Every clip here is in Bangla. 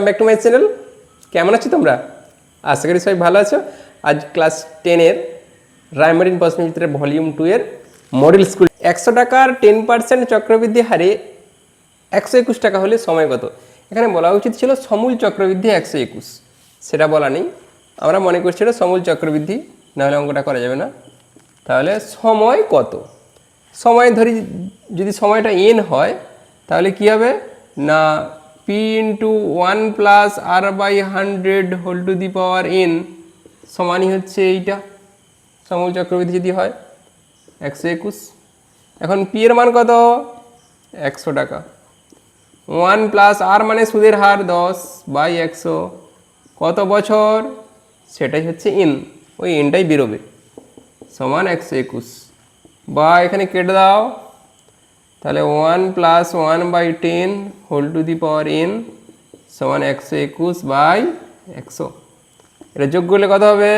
Back to my channel. কেমন আছো তোমরা? আশা করি সবাই ভালো আছো। আজ ক্লাস 10-এর রায়মার্টিন প্রশ্নচিত্রের ভলিউম 2 এর মডেল স্কুল 100 টাকার 10% চক্রবৃদ্ধি হারে 121 টাকা হলে সময় কত? এখানে বলা উচিত ছিল সমূল চক্রবৃদ্ধি 121, সেটা বলা নেই। আমরা মনে করছি এটা সমূল চক্রবৃদ্ধি, নাহলে অঙ্কটা করা যাবে না। তাহলে সময় কত? সময় ধরি, যদি সময়টা n হয় তাহলে কি হবে না p into 1 plus r by 100 whole to the power n সমানই হচ্ছে এইটা সমূল চক্রবৃদ্ধি যদি হয় 121। এখন p এর মান কত? 100 টাকা। 1 প্লাস r মানে সুদের হার 10 বাই 100, কত বছর সেটাই হচ্ছে n, ওই nটাই বেরোবে সমান 121। বা এখানে কেটে দাও, তাহলে 1 plus 1 by 10 whole to the power n সমান 121 বাই 100। এটা যোগ করলে কত হবে?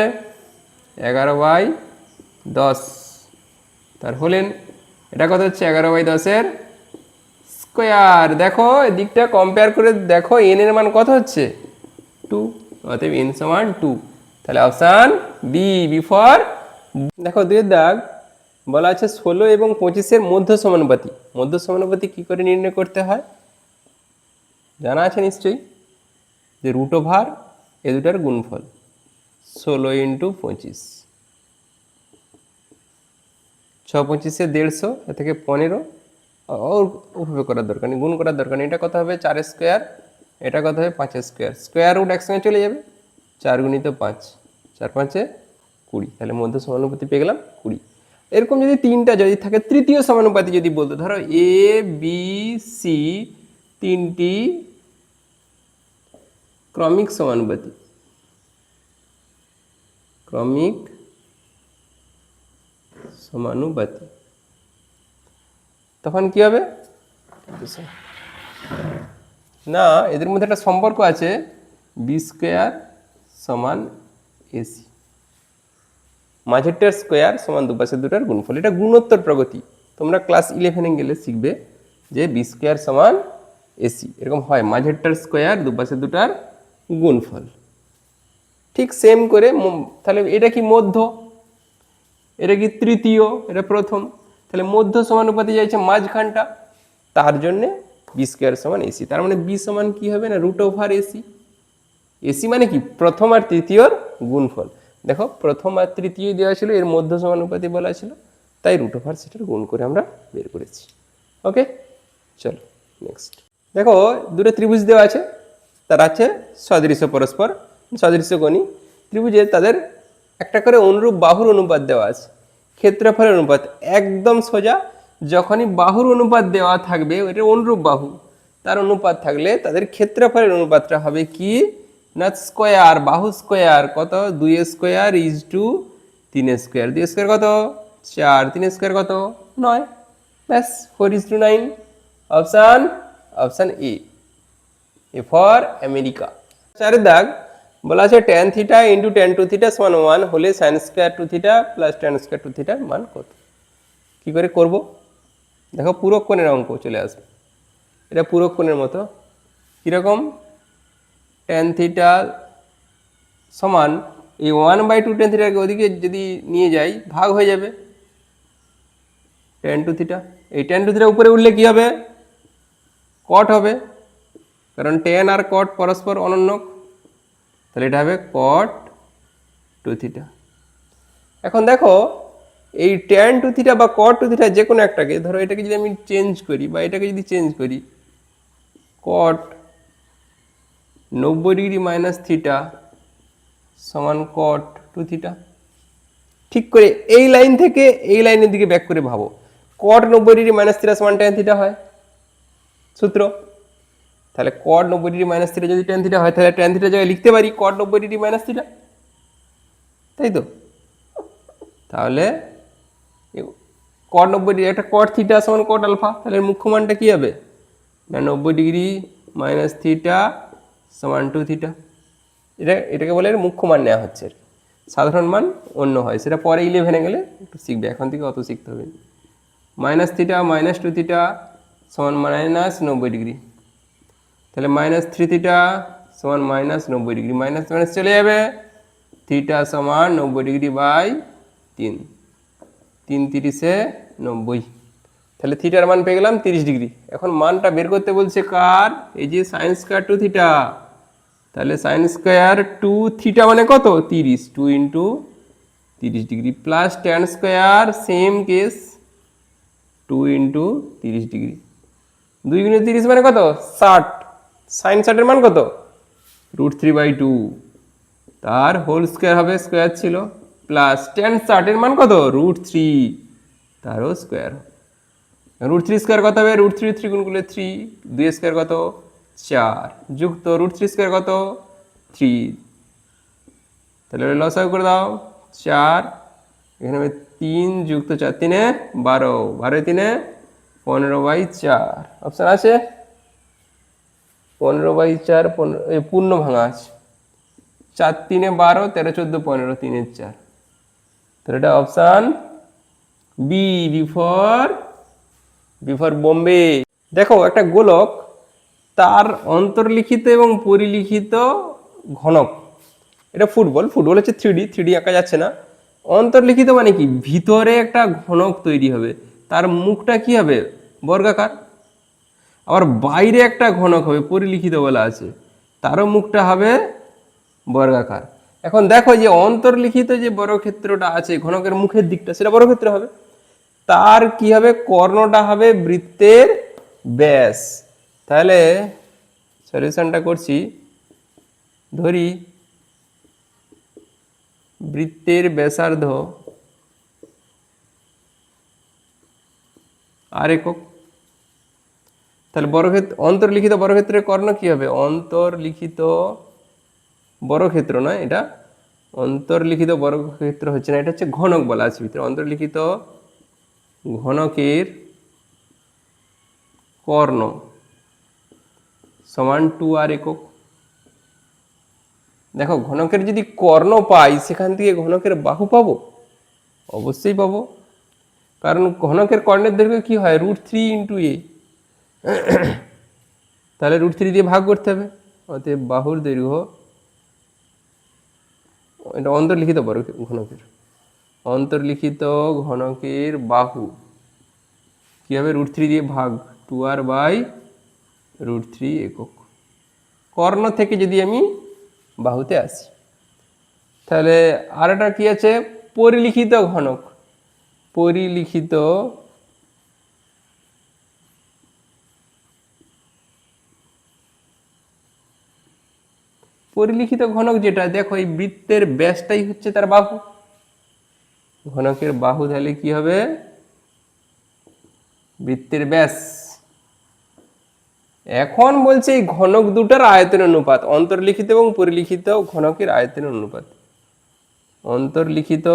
11 বাই 10। তার হলেন এটা কত হচ্ছে? 11 বাই 10-এর স্কোয়ার। দেখো এদিকটা কম্পেয়ার করে দেখো n এর মান কত হচ্ছে? 2, অতএব n সমান 2। তাহলে অপশান বি ফর। দেখো দুই দাগ বলা আছে 16 এবং 25-এর মধ্য সমানুপাতি। মধ্য সমানুপাতি কি করে নির্ণয় করতে হয় জানা আছে নিশ্চয়ই, যে রুট ওভার এ দুটার গুণফল 16 ইন্টু 25, 6 25-এ 150, এ থেকে 15, ওভাবে করার দরকার নেই, গুণ করার দরকার নেই। এটা কত হবে? 4 স্কোয়ার, এটা কত হবে? 5 স্কোয়ার। স্কোয়ার রুট একসঙ্গে চলে যাবে, 4 গুণিত 5, 4 5-এ 20, তাহলে মধ্য সমানুপাতি পেয়ে গেলাম 20। এরকম যদি তিনটা যদি থাকে, তৃতীয় সমানুপাতি যদি বলতো, ধরো এ বি সি তিনটি ক্রমিক সমানুপাতি, ক্রমিক সমানুপাতি, তখন কি হবে না এদের মধ্যে একটা সম্পর্ক আছে, বি স্কোয়ার সমান এসি, মাঝেরটার স্কোয়ার সমান দুপাশে দুটার গুণফল। এটা গুণোত্তর প্রগতি, তোমরা ক্লাস 11-এ গেলে শিখবে যে বি স্কোয়ার সমান এসি, এরকম হয় মাঝেরটার স্কোয়ার দুপাশে দুটার গুণফল। ঠিক সেম করে তাহলে এটা কি মধ্য, এটা কি তৃতীয়, এটা প্রথম, তাহলে মধ্য সমানুপাতি চাইছে মাঝখানটা, তার জন্যে বি স্কোয়ার সমান এসি। তার মানে বি সমান কি হবে না রুট ওভার এসি। এসি মানে কি? প্রথম আর তৃতীয়র গুণফল। দেখো প্রথম আর তৃতীয় দেওয়া ছিল, এর মধ্য সমানুপাতি বলা ছিল, তাই রুট ওভার সেটার গুণ করে আমরা বের করেছি। ওকে, চলো নেক্সট। দেখো দুটো ত্রিভুজ দেওয়া আছে, তার আছে সদৃশ্য পরস্পর, সদৃশ্য কোণী ত্রিভুজে তাদের একটা করে অনুরূপ বাহুর অনুপাত দেওয়া আছে, ক্ষেত্রফলের অনুপাত একদম সোজা। যখনই বাহুর অনুপাত দেওয়া থাকবে, এটা অনুরূপ বাহু, তার অনুপাত থাকলে তাদের ক্ষেত্রফলের অনুপাতটা হবে কি না স্কোয়ার, বাহু স্কোয়ার কত? 2 square is to 3 square. 2 square কত? 4, 3 স্কোয়ার কত? 9, ব্যাস 4 is to 9। Option A for America. 4 দাগ বলা আছে tan theta into tan two theta সমান 1 হলে sine square two theta plus tan square two থিটার মান কত? কি করে করব? দেখো পূরক কোণের অঙ্ক চলে আসবে, এটা পূরক কোণের মতো। কীরকম? tan থিটা সমান এই 1/2 tan থিটাকে ওদিকে যদি নিয়ে যাই ভাগ হয়ে যাবে tan টু থিটা। এই tan টু থিটা উপরে উঠলে কি হবে? কট হবে, কারণ tan আর কট পরস্পর অনন্যক, তাহলে এটা হবে কট টু থিটা। এখন দেখো এই tan টু থিটা বা কট টু থিটা যে কোনো একটাকে, ধরো এটাকে যদি আমি চেঞ্জ করি বা এটাকে যদি চেঞ্জ করি, কট 90 ডিগ্রি মাইনাস থিটা সমান কট টু থিটা। ঠিক করে এই লাইন থেকে এই লাইনের দিকে ব্যাক করে ভাবো, কট 90 ডিগ্রি মাইনাস থিটা সমান tan থিটা হয় সূত্র। তাহলে কট 90 ডিগ্রি মাইনাস থিটা যদি tan থিটা হয়, তাহলে tan থিটা জায়গায় লিখতে পারি কট 90 ডিগ্রি মাইনাস থিটা, তাই তো? তাহলে কট 90 ডিগ্রি, একটা কট থিটা সমান কট আলফা, তাহলে মুখ্য মানটা কি হবে না 90 ডিগ্রি মাইনাস থিটা সমান 2 থিটা। এটাকে বলে মুখ্য মান নেওয়া হচ্ছে, সাধারণ মান অন্য হয়, সেটা পরে 11-এ গেলে একটু শিখবে, এখন থেকে অত শিখতে হবে। মাইনাস থিটা মাইনাস 2 থিটা সমান মাইনাস 90 ডিগ্রি, তাহলে মাইনাস 3 থিটা সমান মাইনাস 90 ডিগ্রি, মাইনাস মাইনাস চলে যাবে, থিটা সমান 90 ডিগ্রি বাই 3, 3 তিরিশে 90, তাহলে থিটার মান পেয়ে গেলাম 30 ডিগ্রি। এখন মানটা বের করতে বলছে কার, এই যে সাইন স্কয়ার 2 থিটা, তাহলে সাইন স্কয়ার 2 থিটা মানে কত 30, 2 into 30 degree plus tan square same case 2 into 30 degree, 2 গুণে 30 মানে কত 60, সাইন 60 এর মান কত √3/2, তার হোল স্কয়ার হবে, স্কয়ার ছিল, প্লাস ট্যান 60 এর মান কত √3, তারও স্কয়ার, √3 স্কয়ার কত হবে, √3 3 গুণ করলে 3, 2 স্কয়ার কত 4, যুক্ত √3 স্কয়ার কত 3, তাহলে লসাগু করে দাও 4, এখানে হবে 3 যুক্ত 4 3 12, 12 3 15/4, অপশন আছে 15/4, পূর্ণ ভাঙা আছে, 4 3 12, 13 14 15, 3 4, তাহলে এটা অপশন বি, বিফর বোম্বে। দেখো একটা গোলক, তার অন্তর্লিখিত এবং পরিলিখিত ঘনক, এটা ফুটবল হচ্ছে 3D আঁকা যাচ্ছে না, অন্তর্লিখিত মানে কি ভিতরে একটা ঘনক তৈরি হবে, তার মুখটা কি হবে বর্গাকার, আবার বাইরে একটা ঘনক হবে পরিলিখিত বলা আছে, তারও মুখটা হবে বর্গাকার। এখন দেখো যে অন্তর্লিখিত যে বর্গক্ষেত্রটা আছে ঘনকের মুখের দিকটা, সেটা বর্গক্ষেত্র হবে, তার কি হবে কর্ণটা হবে বৃত্তের ব্যাস। তাহলে সলিউশনটা করছি, ধরি বৃত্তের ব্যাসার্ধ আর একক, তাহলে বর্গক্ষেত্র অন্তর্লিখিত বর্গক্ষেত্রের কর্ণ কি হবে, অন্তর্লিখিত বর্গক্ষেত্র নয়, এটা অন্তর্লিখিত বর্গক্ষেত্র হচ্ছে না, এটা হচ্ছে ঘনক বলা আছে ভিতরে, অন্তর্লিখিত ঘনকের কর্ণ সমান 2r একক। দেখো ঘনকের যদি কর্ণ পাই সেখান থেকে ঘনকের বাহু পাবো, অবশ্যই পাবো, কারণ ঘনকের কর্ণের দৈর্ঘ্য কি হয় √3 ইন্টু এ, তাহলে √3 দিয়ে ভাগ করতে হবে, অতএব বাহুর দৈর্ঘ্য, এটা অন্তর্লিখিত ঘনকের, অন্তর্লিখিত ঘনকের বাহু কি হবে √3 দিয়ে ভাগ, 2r/√3 একক। কর্ণ থেকে যদি আমি বাহুতে আসি, তাহলে আর একটা কি আছে পরিলিখিত ঘনক, পরিলিখিত ঘনক যেটা, দেখো এই বৃত্তের ব্যাসটাই হচ্ছে তার বাহু, ঘনকের বাহু তাহলে কি হবে বৃত্তের ব্যাস। এখন বলছে এই ঘনক দুটার আয়তনের অনুপাত, অন্তর্লিখিত এবং পরিলিখিত ঘনকের আয়তনের অনুপাত, অন্তর্লিখিত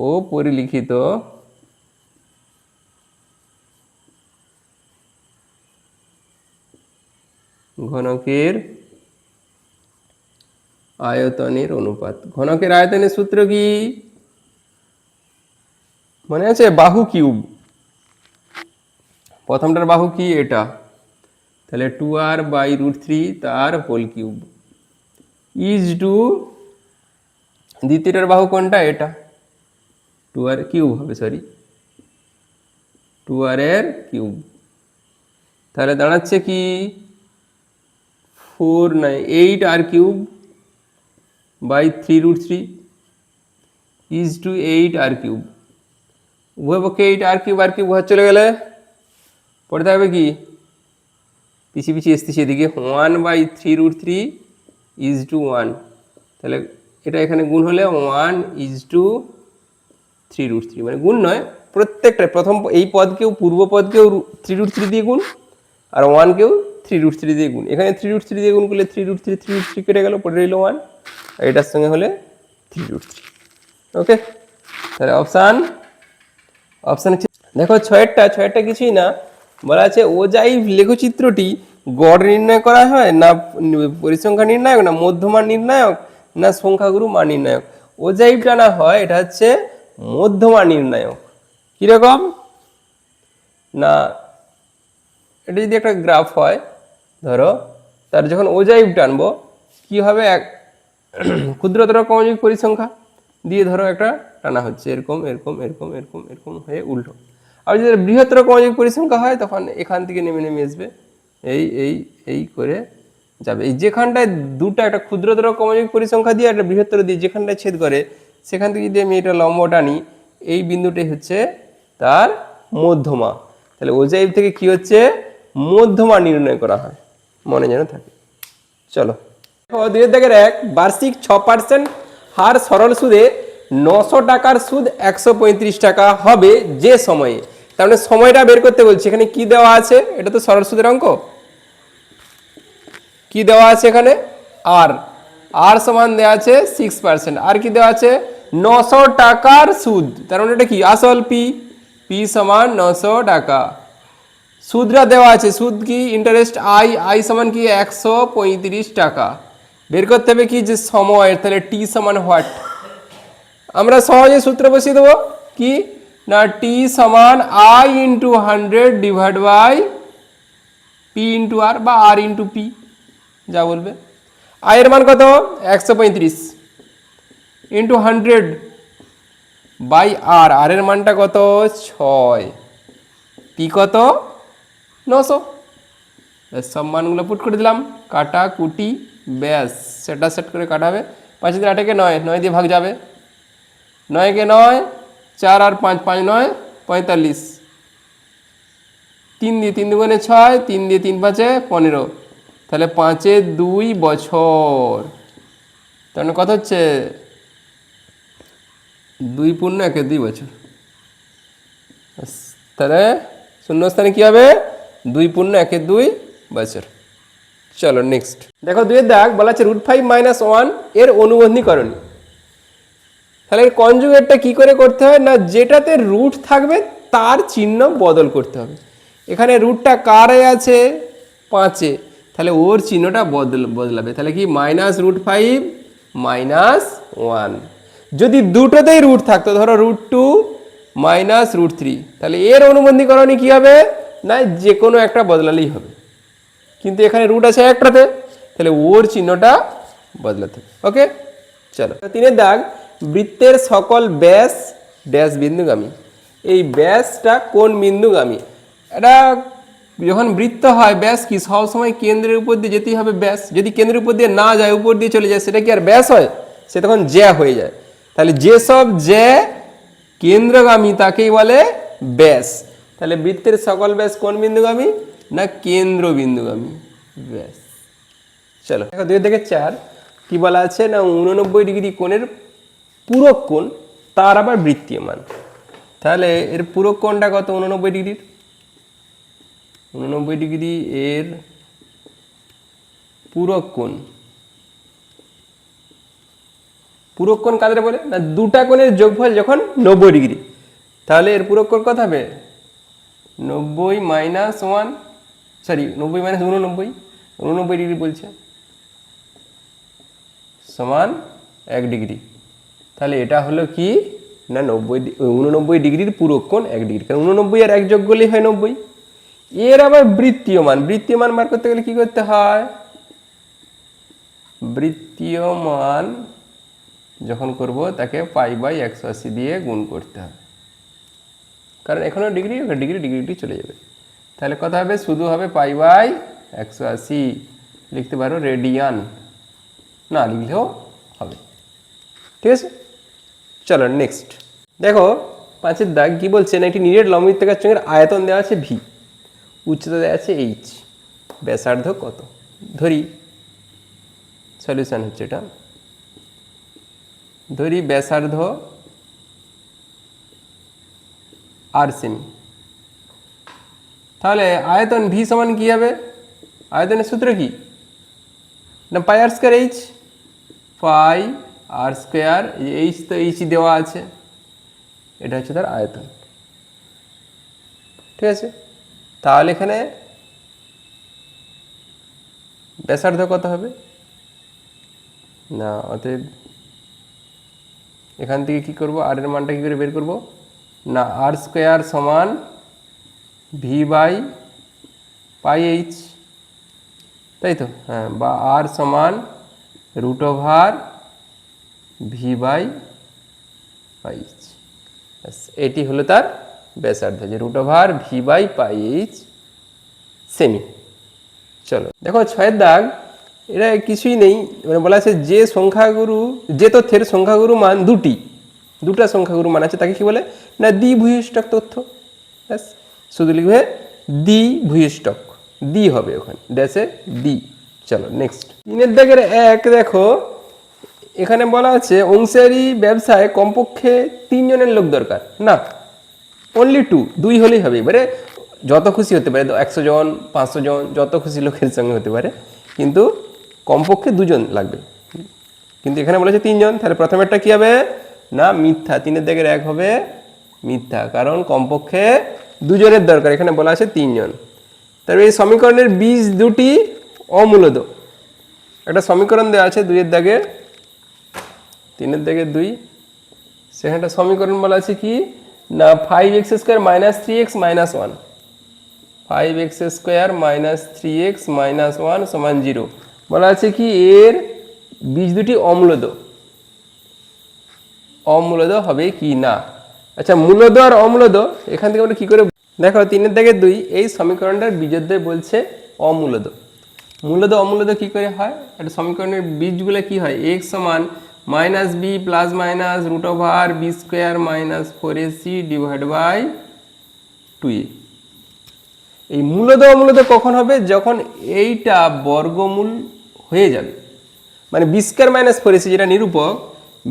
ও পরিলিখিত ঘনকের আয়তনের অনুপাত। ঘনকের আয়তনের সূত্র কি মনে আছে, বাহু কিউব, প্রথমটার বাহু কি এটা, তাহলে 2r/√3 তার হোল কিউব ইজ টু, দ্বিতীয়টার বাহু কোনটা এটা 2r কিউব হবে, সরি 2r এর কিউব, তাহলে দাঁড়াচ্ছে কি 8r cube by 3√3 is to 8r cube, উভয় পক্ষে 8r কিউব আর কিউব ঘর চলে গেলে পড়ে থাকবে কি পিছিয়ে পিছিয়ে এসতেছি এদিকে 1/3√3 ইজ টু 1, তাহলে এটা এখানে গুণ হলে 1 ইজ টু 3√3, মানে গুণ নয় প্রত্যেকটা, প্রথম এই পদকেও পূর্ব পদকেও 3√3 দিয়ে গুণ, আর 1কেও 3√3 দিয়ে গুণ, এখানে 3√3 দিয়ে গুণ করলে 3√3 কেটে গেল, পড়ে রইল 1, আর এটার সঙ্গে হলে 3√3। ওকে, তাহলে অপশান দেখো ছয়েরটা কিছুই না, বলা আছে ওজাইভ লেখচিত্রটি গড় নির্ণয় করা হয় না পরিসংখ্যা নির্ণায়ক, না মধ্যমান নির্ণায়ক, না সংখ্যাগুরু মান নির্ণায়ক। ওজাইভ জানা হয় এটা হচ্ছে মধ্যমান নির্ণায়ক, কিরকম না, এটা যদি একটা গ্রাফ হয়, ধরো তার যখন ওজাইভ টানবো কি হবে, এক ক্ষুদ্রতর ক্রমযুগিক পরিসংখ্যা দিয়ে ধরো একটা টানা হচ্ছে এরকম এরকম এরকম এরকম এরকম হয়ে উল্টো। আর যদি বৃহত্তর ক্রমযুগিক পরিসংখ্যা হয় তখন এখান থেকে নেমে নেমে আসবে এই এই এই করে যাবে। এই যেখানটায় দুটো একটা ক্ষুদ্রতর ক্রমযুগিক পরিসংখ্যা দিয়ে একটা বৃহত্তর দিয়ে যেখানটায় ছেদ করে সেখান থেকে যদি আমি এটা লম্ব টানি এই বিন্দুটাই হচ্ছে তার মধ্যমা। তাহলে ওজাইভ থেকে কি হচ্ছে, মধ্যমা নির্ণয় করা হয়, মনে যেন থাকে। চলো 2-1 বার্ষিক 6% হার সরল সুদে 900 টাকার সুদ 135 টাকা হবে যে সময়ে। তার মানে সময়টা বের করতে বলছি। এখানে কি দেওয়া আছে, এটা তো সরল সুদের অঙ্ক, কি দেওয়া আছে এখানে আর আর সমান দেওয়া আছে 6%, আর কি দেওয়া আছে 900 টাকার সুদ, তার মানে এটা কি আসল পি, পি সমান 900 টাকা। সুদরা দেওয়া আছে, সুদ কি ইন্টারেস্ট আই, আই সমান কি 135 টাকা। বের করতে হবে কি যে সময়, তাহলে টি সমান হোয়াট, আমরা সহজে সূত্র বসিয়ে দেবো কি না টি সমান I into 100 divide by P into R বা আর ইন্টু পি যা বলবে। আয়ের মান কত 135 ইন্টু 100 বাই আর, আর এর মানটা কত 6, পি কত 900। সব মানগুলো পুট করে দিলাম, কাটা কুটি ব্যাস সেটা সেট করে কাটাবে। 5 দিয়ে 8 কে 9, 9 দিয়ে ভাগ যাবে, 9 কে 9, 4 আর 5, 5 9 45, 3 দিয়ে 3 দুগুণে 6, 3 দিয়ে 3 5 15, তাহলে 5 2 বছর, তাহলে কত হচ্ছে 2 পূর্ণ 1 2 বছর। তাহলে শূন্যস্থানে কি হবে 2 পূর্ণ 1 2 বছর। চলো নেক্সট দেখো 2 দাগ বলা আছে √5 - 1 এর অনুবন্ধীকরণ। তাহলে এর কনজুগেটটা কি করে করতে হয় না, যেটাতে রুট থাকবে তার চিহ্ন বদল করতে হবে। এখানে রুটটা কারে আছে 5-এ, তাহলে ওর চিহ্নটা বদলাবে। তাহলে কি -√5 - 1। যদি দুটোতেই রুট থাকতো, ধরো √2 - √3, তাহলে এর অনুবন্ধীকরণে কি হবে না যে কোনো একটা বদলালেই হবে। কিন্তু এখানে রুট আছে একটাতে, তাহলে ওর চিহ্নটা বদলাতে হবে। ওকে চলো 3 দাগ বৃত্তের সকল ব্যাস ড্যাশ বিন্দুগামী। এই ব্যাসটা কোন বিন্দুগামী, এটা যখন বৃত্ত হয় ব্যাস কি সবসময় কেন্দ্রের উপর দিয়ে যেতেই হবে ব্যাস। যদি কেন্দ্রের উপর দিয়ে না যায় উপর দিয়ে চলে যায় সেটা কি আর ব্যাস হয়, সে তখন জ্যা হয়ে যায়। তাহলে যেসব জ্যা কেন্দ্রগামী তাকেই বলে ব্যাস। তাহলে বৃত্তের সকল ব্যাস কোন বিন্দুগামী না কেন্দ্র বিন্দুগামী ব্যাস। চলো দেখো 2-4 কি বলা আছে না 89 ডিগ্রি কোণের পূরক কোণ তার আবার বৃত্তীয় মান। তাহলে এর পূরক কোণটা কত 89 ডিগ্রির, 89 ডিগ্রি এর পূরক কোণ, পূরক কোণ কাদের বলে না দুটা কোণের যোগফল যখন 90 ডিগ্রি, তাহলে এর পূরক কোণ কত হবে 90 - 1 সরি 90 - 89, 89 ডিগ্রি বলছে সমান 1 ডিগ্রি। তাহলে এটা হলো কি না 89 ডিগ্রির পূরক কোণ 1 ডিগ্রি, কারণ 89 আর 1 যোগ করলেই হয় 90। এর আবার বৃত্তীয় মান, বৃত্তীয় মান বার করতে গেলে কি করতে হয়, বৃত্তীয় মান যখন করব তাকে π/180 দিয়ে গুণ করতে হবে, কারণ এখানে ডিগ্রি ডিগ্রি ডিগ্রি চলে যাবে। তাহলে কত হবে শুধু হবে π/180, লিখতে পারো রেডিয়ান, না লিখলেও হবে। ঠিক আছে চলো নেক্সট দেখো 5 দাগ কি বলছে না একটি নিরেট লম্ববৃত্তাকার চোঙের আয়তন দেওয়া আছে ভি, উচ্চতা দেওয়া আছে এইচ, ব্যাসার্ধ কত। ধরি সলিউশন হচ্ছে এটা, ধরি ব্যাসার্ধ আর সেমি, তাহলে আয়তন ভি সমান কি হবে, আয়তনের সূত্র কি না πr²h, πr², এইচ তো এইচই দেওয়া আছে, এটা হচ্ছে তার আয়তন। ঠিক আছে তাহলে এখানে ব্যাসার্ধ কত হবে না, অতএব এখান থেকে কি করব আর এর মানটা কি করে বের করব না r² সমান v/πh, তাই তো, হ্যাঁ, বা আর সমান root over V by pi H. এটি হলো তার ব্যাসার্ধ, যে root over V by pi H সেমি। চলো দেখো 6 দাগ, এটা কিছুই নেই, মানে বলা আছে যে সংখ্যাগুরু, যে তথ্যের সংখ্যাগুরু মান দুটা সংখ্যাগুরু মান আছে তাকে কি বলে না দ্বিভুয়িষ্ঠক তথ্য। ব্যাস, শুধু লিখবে দ্বিভুয়িষ্ঠক, দ্বি হবে ওখানে ড্যাশে দ্বি। চলো নেক্সট 3 দাগের 1 দেখো, এখানে বলা আছে অংশীদারি ব্যবসায় কমপক্ষে 3 জনের লোক দরকার, না অনলি 2 হলেই হবে। এবারে যত খুশি হতে পারে, 100 জন 500 জন যত খুশি লোকের সঙ্গে হতে পারে, কিন্তু কমপক্ষে 2 জন লাগবে। কিন্তু এখানে বলেছে 3 জন, তাহলে প্রথমেরটা কি হবে না মিথ্যা, 3 দাগের 1 হবে মিথ্যা, কারণ কমপক্ষে 2 জনের দরকার, এখানে বলা আছে 3 জন। তারপরে এই সমীকরণের বীজ দুটি অমূলদ। একটা সমীকরণ দেওয়া আছে 2 দাগে, 3 দাগে 2, সেখানে একটা সমীকরণ বলা আছে কি না 5x² - 3x - 1, 5x² - 3x - 1 = 0। বলা আছে কি এর বীজ দুটি অমূলদ, অমূলদ হবে কি না। আচ্ছা, মূলদ আর অমূলদ এখান থেকে আমরা কি করে দেখো, 3 দাগে 2 এই সমীকরণটার বীজোদ্দয় বলছে অমূলদ। মূলদ অমূলদ কি করে হয়, একটা সমীকরণের বীজগুলো কি হয়, x সমান -b plus minus root over b² - 4ac divide by 2a। এই মূলদ অমূলদ কখন হবে, যখন এইটা বর্গমূল হয়ে যাবে, মানে b² - 4ac যেটা নিরূপক,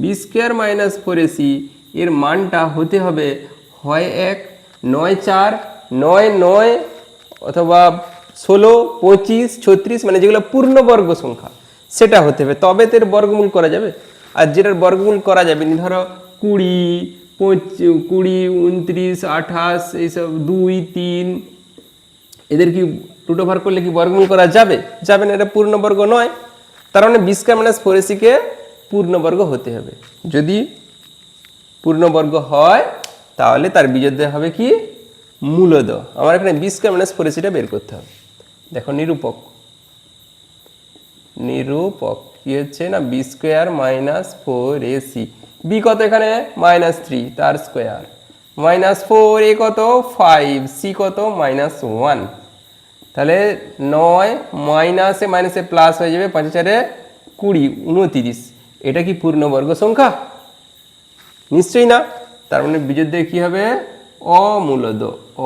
b² - 4ac এর মানটা হতে হবে হয় 1 9 4 9 9 অথবা 16 25 36, মানে যেগুলো পূর্ণবর্গ সংখ্যা সেটা হতে হবে, তবে তো এর বর্গমূল করা যাবে। আর যেটার বর্গমূল করা যাবে না, ধরো 20 29 28 এইসব 2 3, এদের কি রুট ওভার করলে কি বর্গমূল করা যাবে? যাবে না, এটা পূর্ণবর্গ নয়। তার মানে b² - 4ac কে পূর্ণবর্গ হতে হবে। যদি পূর্ণবর্গ হয় তাহলে তার বীজোদ্দয় হবে কি মূলদ। আমার এখানে b² - 4ac বের করতে হবে। দেখো নিরূপক, নিরূপক কি হচ্ছে না b² - 4ac, b কত এখানে -3 তার স্কোয়ার, -4 a কত 5, c কত -1, তাহলে 9 মাইনাসে মাইনাসে প্লাস হয়ে যাবে, 5 4 20 29। এটা কি পূর্ণবর্গ সংখ্যা? নিশ্চয়ই না। তার মানে বীজোদ্দয় কি হবে অমূলদ,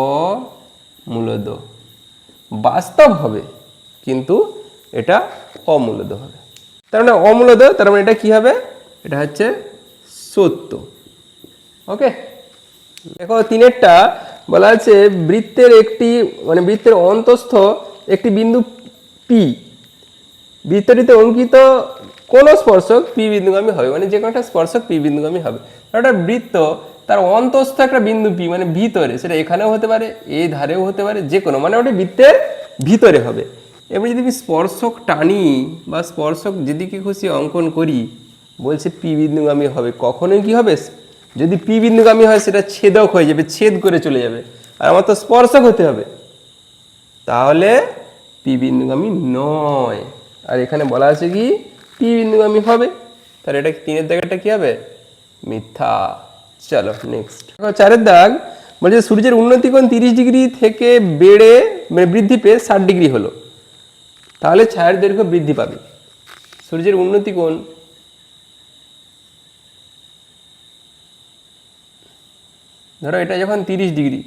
অমূলদ। বাস্তব হবে কিন্তু এটা অমূলদ হবে। তার মানে অমূলদ, তার মানে এটা কি হবে, এটা হচ্ছে সত্য। ওকে, দেখো 3-এরটা বলা আছে বৃত্তের একটি, মানে বৃত্তের অন্তস্থ একটি বিন্দু পি, বৃত্তটিতে অঙ্কিত কোন স্পর্শক পি বিন্দুগামী হবে, মানে যে কোনো একটা স্পর্শক পি বিন্দুগামী হবে। একটা বৃত্ত তার অন্তস্থ একটা বিন্দু পি, মানে ভিতরে, সেটা এখানেও হতে পারে এই ধারেও হতে পারে, যে কোনো, মানে ওটা বৃত্তের ভিতরে হবে। এবার যদি আমি স্পর্শক টানি বা স্পর্শক যেদিকে খুশি অঙ্কন করি, বলছে পি বিন্দুগামী হবে, কখনোই কি হবে, যদি পি বিন্দুগামী হয় সেটা ছেদক হয়ে যাবে, ছেদ করে চলে যাবে, আর আমার তো স্পর্শক হতে হবে, তাহলে পি বিন্দুগামী নয়। আর এখানে বলা আছে কি পি বিন্দুগামী হবে, তাহলে এটা 3-এর দাগটা কি হবে মিথ্যা। চলো নেক্সট 4-এর দাগ বলছে সূর্যের উন্নতি কোণ 30 ডিগ্রি থেকে বেড়ে, মানে বৃদ্ধি পেয়ে 60 ডিগ্রি হলো, তাহলে ছায়ার দৈর্ঘ্য বৃদ্ধি পাবে। সূর্যের উন্নতি কোণ ধরো এটা যখন 30 ডিগ্রি,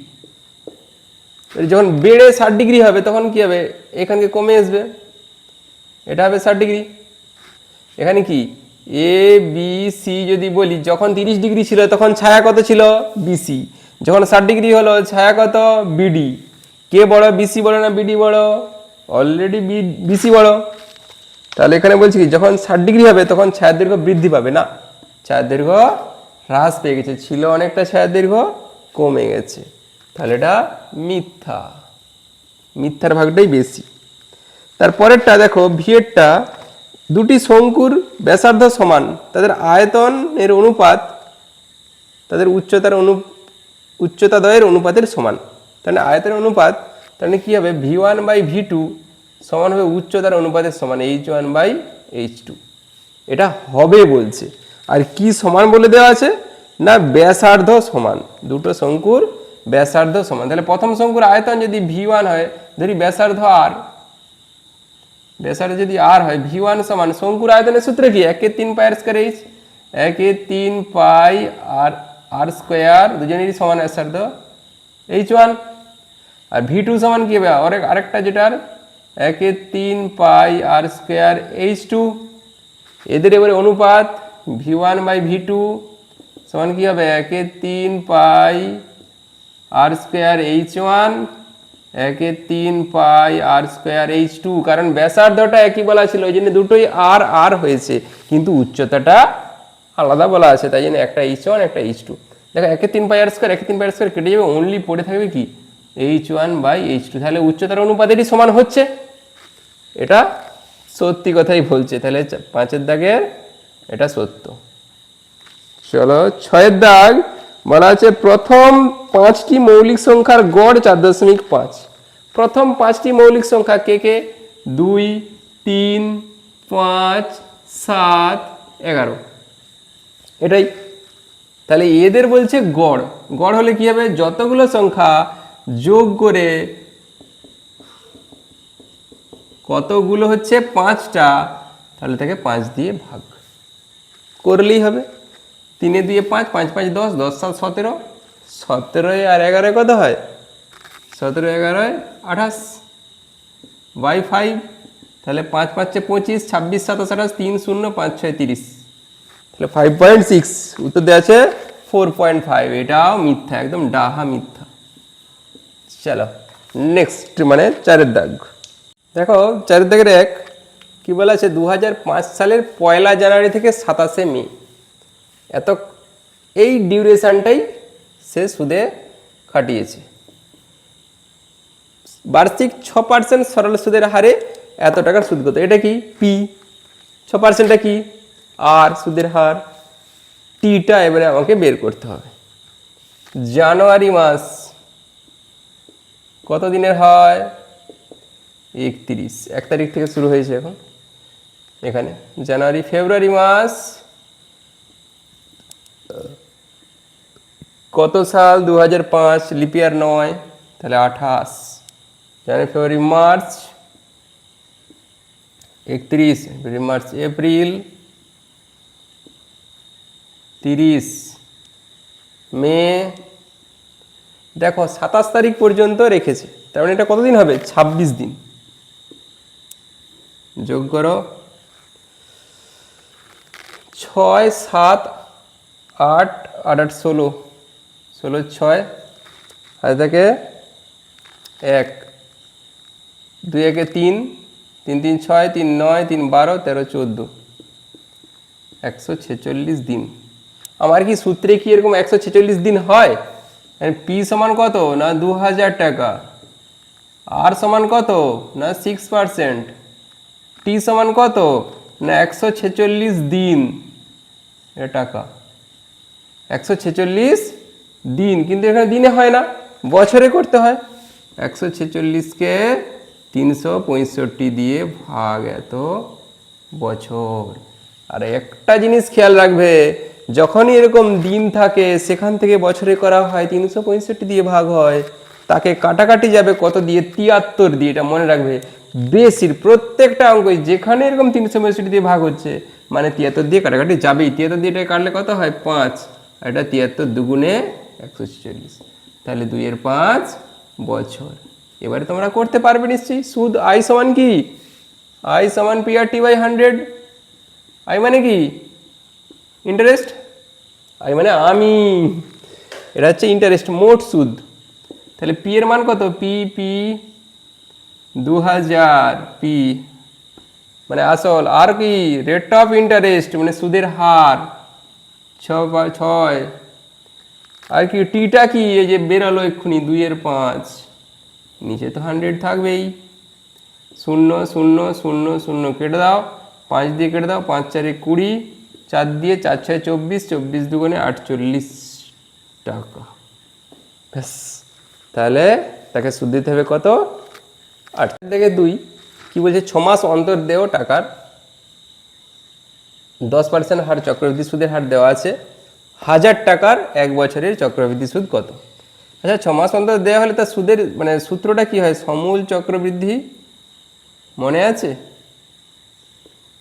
যখন বেড়ে 60 ডিগ্রি হবে তখন কি হবে, এখানে কমে আসবে, এটা হবে 60 ডিগ্রি। এখানে কি এ বি সি যদি বলি, যখন 30 ডিগ্রি ছিল তখন ছায়া কত ছিল বিসি, যখন 60 ডিগ্রি হলো ছায়া কত বিডি। কে বড়, বিসি বড় না বিডি বড়? অলরেডি বিসি বড়। তাহলে এখানে বলছি কি যখন 60 ডিগ্রি হবে তখন ছায়ার দৈর্ঘ্য বৃদ্ধি পাবে না, ছায়ার দৈর্ঘ্য হ্রাস পেয়ে গেছে, ছিল অনেকটা ছায়ার দৈর্ঘ্য কমে গেছে, তাহলে এটা মিথ্যা, মিথ্যার ভাগটাই বেশি। তারপরেরটা দেখো ভিয়েরটা, দুটি শঙ্কুর ব্যাসার্ধ সমান, তাদের আয়তনের অনুপাত তাদের উচ্চতা দ্বয়ের অনুপাতের সমান, তাহলে আয়তনের অনুপাত, তাহলে কি হবে v1/v2 সমান হবে উচ্চতার অনুপাতের সমান h1/h2। এটা হবে বলছে। আর কি সমান বলে দেওয়া আছে না ব্যাসার্ধ সমান, দুটো শঙ্কুর ব্যাসার্ধ সমান। তাহলে প্রথম শঙ্কুর আয়তন যদি v1 হয়, ধরি ব্যাসার্ধ r, ব্যাসার্ধ যদি r হয়, v1 সমান শঙ্কুর আয়তনের সূত্র কি 1/3 পাই r স্কয়ার h, 1/3 পাই r স্কয়ার, দুজনেরই সমান ব্যাসার্ধ h1। আর v2 সমান কি হবে আরেকটা যেটার 1/3 পাই r স্কয়ার h2। এদের এবারে অনুপাত v1/v2 সমান কি হবে 1/3 পাই r স্কয়ার h1, 1/3 পাই r স্কয়ার h2। কারণ ব্যাসার্ধটা একই বলা ছিল, ওই জন্য দুটোই r r হয়েছে, কিন্তু উচ্চতাটা আলাদা বলা আছে, তাই জন্য একটা h1 একটা h2। দেখো 1/3 পাই r স্কয়ার 1/3 পাই r স্কয়ার কেটে যাবে, অনলি পড়ে থাকবে কি h1/h2। তাহলে উচ্চতার অনুপাতেরই সমান হচ্ছে, এটা সত্যি কথাই বলছে। তাহলে 5-এর দাগের এটা সত্য। চলো 6-এর দাগ বলা আছে প্রথম 5টি মৌলিক সংখ্যার গড় 4.5। প্রথম 5টি মৌলিক সংখ্যা কে কে? 2, 3, 5, 7, 11, এটাই। তাহলে এদের বলছে গড়। গড় হলে কি হবে, যতগুলো সংখ্যা যোগ করে কতগুলো হচ্ছে 5টা, তাহলে তাকে 5 দিয়ে ভাগ করলেই হবে। 3 2 5, 5 5 10, 10 7 17, 17 আর 11 কত হয়? 17 11 28 বাই 5। তাহলে 5 5 25, 26 27 28, 3 0 5 6 30, তাহলে 5.6। উত্তর দেওয়া আছে 4.5। এটাও মিথ্যা, একদম ডাহা মিথ্যা। চলো নেক্সট, মানে 4-এর দাগ দেখো। 4-এর দাগের 1 কি বলা আছে, 2005 সালের 1 জানুয়ারি থেকে 27 মে, এত এই ডিউরেশনটাই সে সুদে খাটিয়েছে। বার্ষিক 6% সরল সুদের হারে এত টাকার সুদ কত? এটা কি পি, 6%টা কি আর সুদের হার, টিটা এবারে আমাকে বের করতে হবে। জানুয়ারি মাস কত দিনের হয়? 31, 1 তারিখ থেকে শুরু হয়েছে। এখন এখানে জানুয়ারি ফেব্রুয়ারি মাস কত সাল? 2005, লিপিয়ার নয়, তাহলে 28। জানুয়ারি ফেব্রুয়ারি মার্চ 31, ফেব্রুয়ারি মার্চ এপ্রিল 30, মে দেখো 27 তারিখ পর্যন্ত রেখেছে, তার মানে এটা কতদিন হবে? 26 দিন। যোগ করো 6 7 8 8 8 16, 16 6 আর থেকে 1 2 1 3 3 3 6 3 9 3 12 13 14, 146 দিন। আমার কি সূত্রে কি এরকম 146 দিন হয়? পি সমান কত না 2000 টাকা, আর সমান কত না 6%, টি সমান কত না 146 দিন। এটা টাকা 146 দিন, কিন্তু এখানে দিনে হয় না, বছরে করতে হয়। 146কে 365 দিয়ে ভাগ এত বছর। আর একটা জিনিস খেয়াল রাখবে, যখনই এরকম দিন থাকে সেখান থেকে বছরে করা হয় 365 দিয়ে ভাগ হয়, তাকে কাটাকাটি যাবে কত দিয়ে? 73 দিয়ে। এটা মনে রাখবে, বেশির প্রত্যেকটা অঙ্কই যেখানে এরকম 365 দিয়ে ভাগ হচ্ছে মানে 73 দিয়ে কাটাকাটি যাবেই। 73 দিয়ে এটা কাটলে কত হয়? 5, আর এটা 73 দুগুণে 146, তাহলে 2-5 বছর। এবারে তোমরা করতে পারবে নিশ্চয়ই। সুদ আই সমান কি? আই সমান PRT/100। আই মানে কি? ইন্টারেস্ট। আই মানে আমি, এটা হচ্ছে ইন্টারেস্ট, মোট সুদ। তাহলে পি এর মান কত? পি 2000, পি মানে আসল, আর কি রেট অফ ইন্টারেস্ট মানে সুদের হার 6, আর কি টিটা কি? এই যে বেরোলো এক্ষুনি 2/5, নিচে তো 100 থাকবেই। 0 0 0 0 কেটে দাও, 5 দিয়ে কেটে দাও, 5 4 20, 4 দিয়ে 4 6 24, 24 দুগুণে 48 টাকা। ব্যাস, তাহলে তাকে সুদ দিতে হবে কত? 8 থেকে 2 কি কি বলছে 6 মাস অন্তর দেও টাকার 10% হার চক্রবৃদ্ধি সুদের হার দেওয়া আছে, 1000 টাকার 1 বছরের চক্রবৃদ্ধি সুদ কত? আচ্ছা 6 মাস অন্তর দেওয়া হলে তার সুদের মানে সূত্রটা কি হয়? সমূল চক্রবৃদ্ধি মনে আছে?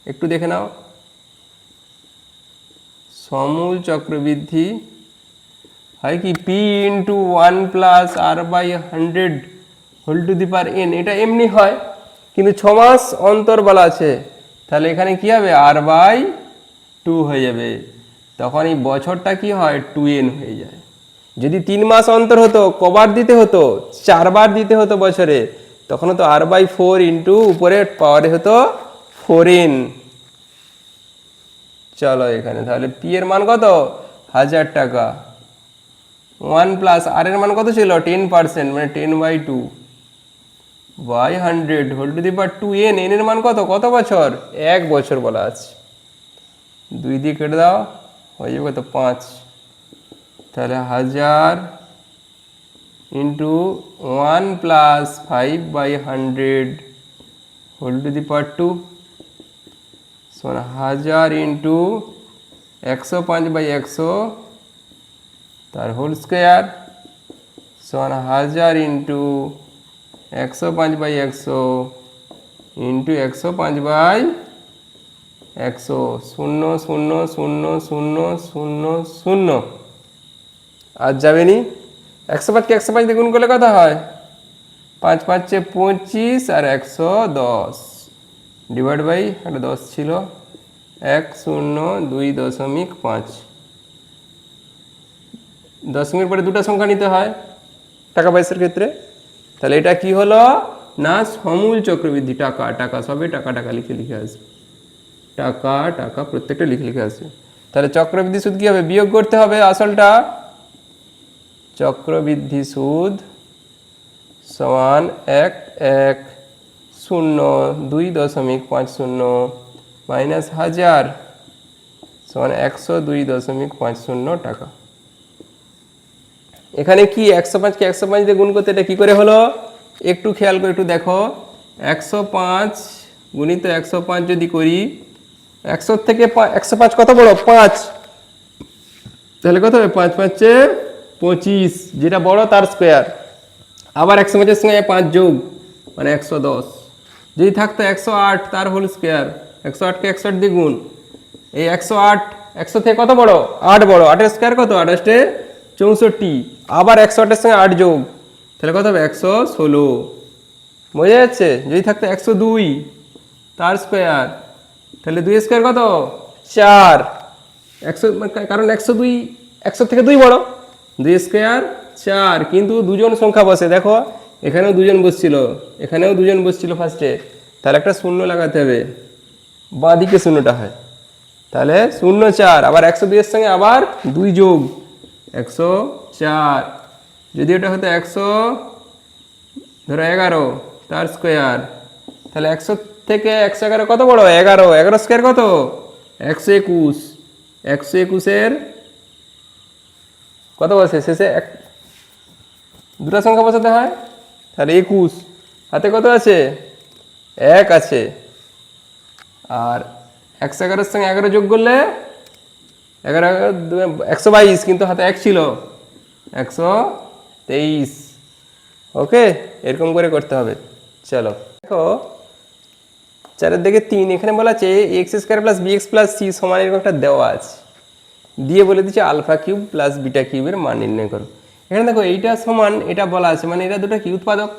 একটু দেখে নাও। সমূল চক্রবৃদ্ধি হয় কি P into 1 plus R by 100 whole to the power N. এটা এমনি হয়, কিন্তু 6 মাস অন্তর বলা আছে, তাহলে এখানে কি হবে? আর বাই 2 হয়ে যাবে। তখন এই বছরটা কি হয়? 2n হয়ে যায়। যদি 3 মাস অন্তর হতো, কবার দিতে হতো? 4 বার দিতে হতো বছরে, তখন তো আর বাই 4 ইন্টু উপরে পাওয়ারে হতো 4n। চলো এখানে তাহলে পি এর মান কত? 1000 টাকা। 1 প্লাস আর এর মান কত ছিল? 10%, মানে 10/2 by 100 whole to the power 2n। n এর মান কত? কত বছর? 1 বছর বলা আছে। 2 দিয়ে কেটে দাও, হয়ে যাবে কত? 5। তাহলে 1000 into 1 plus 5/100 whole to the power 2 সমান 1000 ইন্টু 105/100 তার হোল স্কোয়ার সমান 1000 ইন্টু 105/100 ইন্টু 105/100 0 0 0 0 0 0 আর যাবে নি। 105 কে 105 দিয়ে গুণ করলে কত হয়? 5 5 25 আর 110 ডিভাইড বাই একটা 10 ছিল 102.5। দশমিকের পরে দুটো সংখ্যা নিতে হয় টাকা পয়সার ক্ষেত্রে। তাহলে এটা কি হলো না সমূল চক্রবৃদ্ধি। টাকা টাকা সবে টাকা টাকা লিখে লিখে আসবে, টাকা টাকা প্রত্যেকটা লিখে লিখে আসবে। তাহলে চক্রবৃদ্ধি সুদ কি হবে? বিয়োগ করতে হবে আসলটা। চক্রবৃদ্ধি সুদ সমান 110.250 মাইনাস 1000 সমান 102.50 টাকা। এখানে কি 105 কে 105 দিয়ে গুণ করতে এটা কি করে হলো? একটু খেয়াল করে একটু দেখো। 105 গুণিত 105 যদি করি, 100 থেকে 105 কত বড়? 5। তাহলে কত হবে? 5 5 25, যেটা বড় তার স্কোয়ার। আবার 105 এর সঙ্গে 5 যোগ মানে 110। যদি থাকতো 108 তার হোল স্কোয়ার, 108 কে 108 দিয়ে গুণ। এই 108 100 থেকে কত বড়? 8 বড়। 8 এর স্কোয়ার কত? 28 64। আবার 108 এর সঙ্গে 8 যোগ, তাহলে কত হবে? 116। বোঝা যাচ্ছে? যদি থাকতো 102 তার স্কোয়ার, তাহলে 2 স্কোয়ার কত? 4। 100 কারণ 102 100 থেকে 2 বড়। 2 স্কোয়ার 4, কিন্তু দুজন সংখ্যা বসে। দেখো এখানেও দুজন বসছিল, এখানেও দুজন বসছিল ফার্স্টে, তাহলে একটা শূন্য লাগাতে হবে, বাঁ দিকে শূন্যটা হয়। তাহলে 0 4, আবার 102 এর সঙ্গে আবার 2 যোগ 104। যদি এটা হতো 100 ধরো 11 তার স্কোয়ার, তাহলে 100 থেকে 111 কত বড়? 11। 11 স্কোয়ার কত? 121। 121 কত বসে শেষে? দুটো সংখ্যা বসাতে হয়। তাহলে 21, হাতে কত আছে? 1 আছে। আর 111 এর সঙ্গে 11 যোগ করলে 11 122, কিন্তু হাতে 1 ছিল 123। ওকে, এরকম করে করতে হবে। চলো দেখো 4 দিকে 3, এখানে বলা আছে X square plus B X plus C সমান এরকম একটা দেওয়া আছে, দিয়ে বলে দিচ্ছে আলফা কিউব প্লাস বিটা কিউবের মান নির্ণয় করো। এখানে দেখো এইটা সমান এটা বলা আছে, মানে এটা দুটো কি উৎপাদক।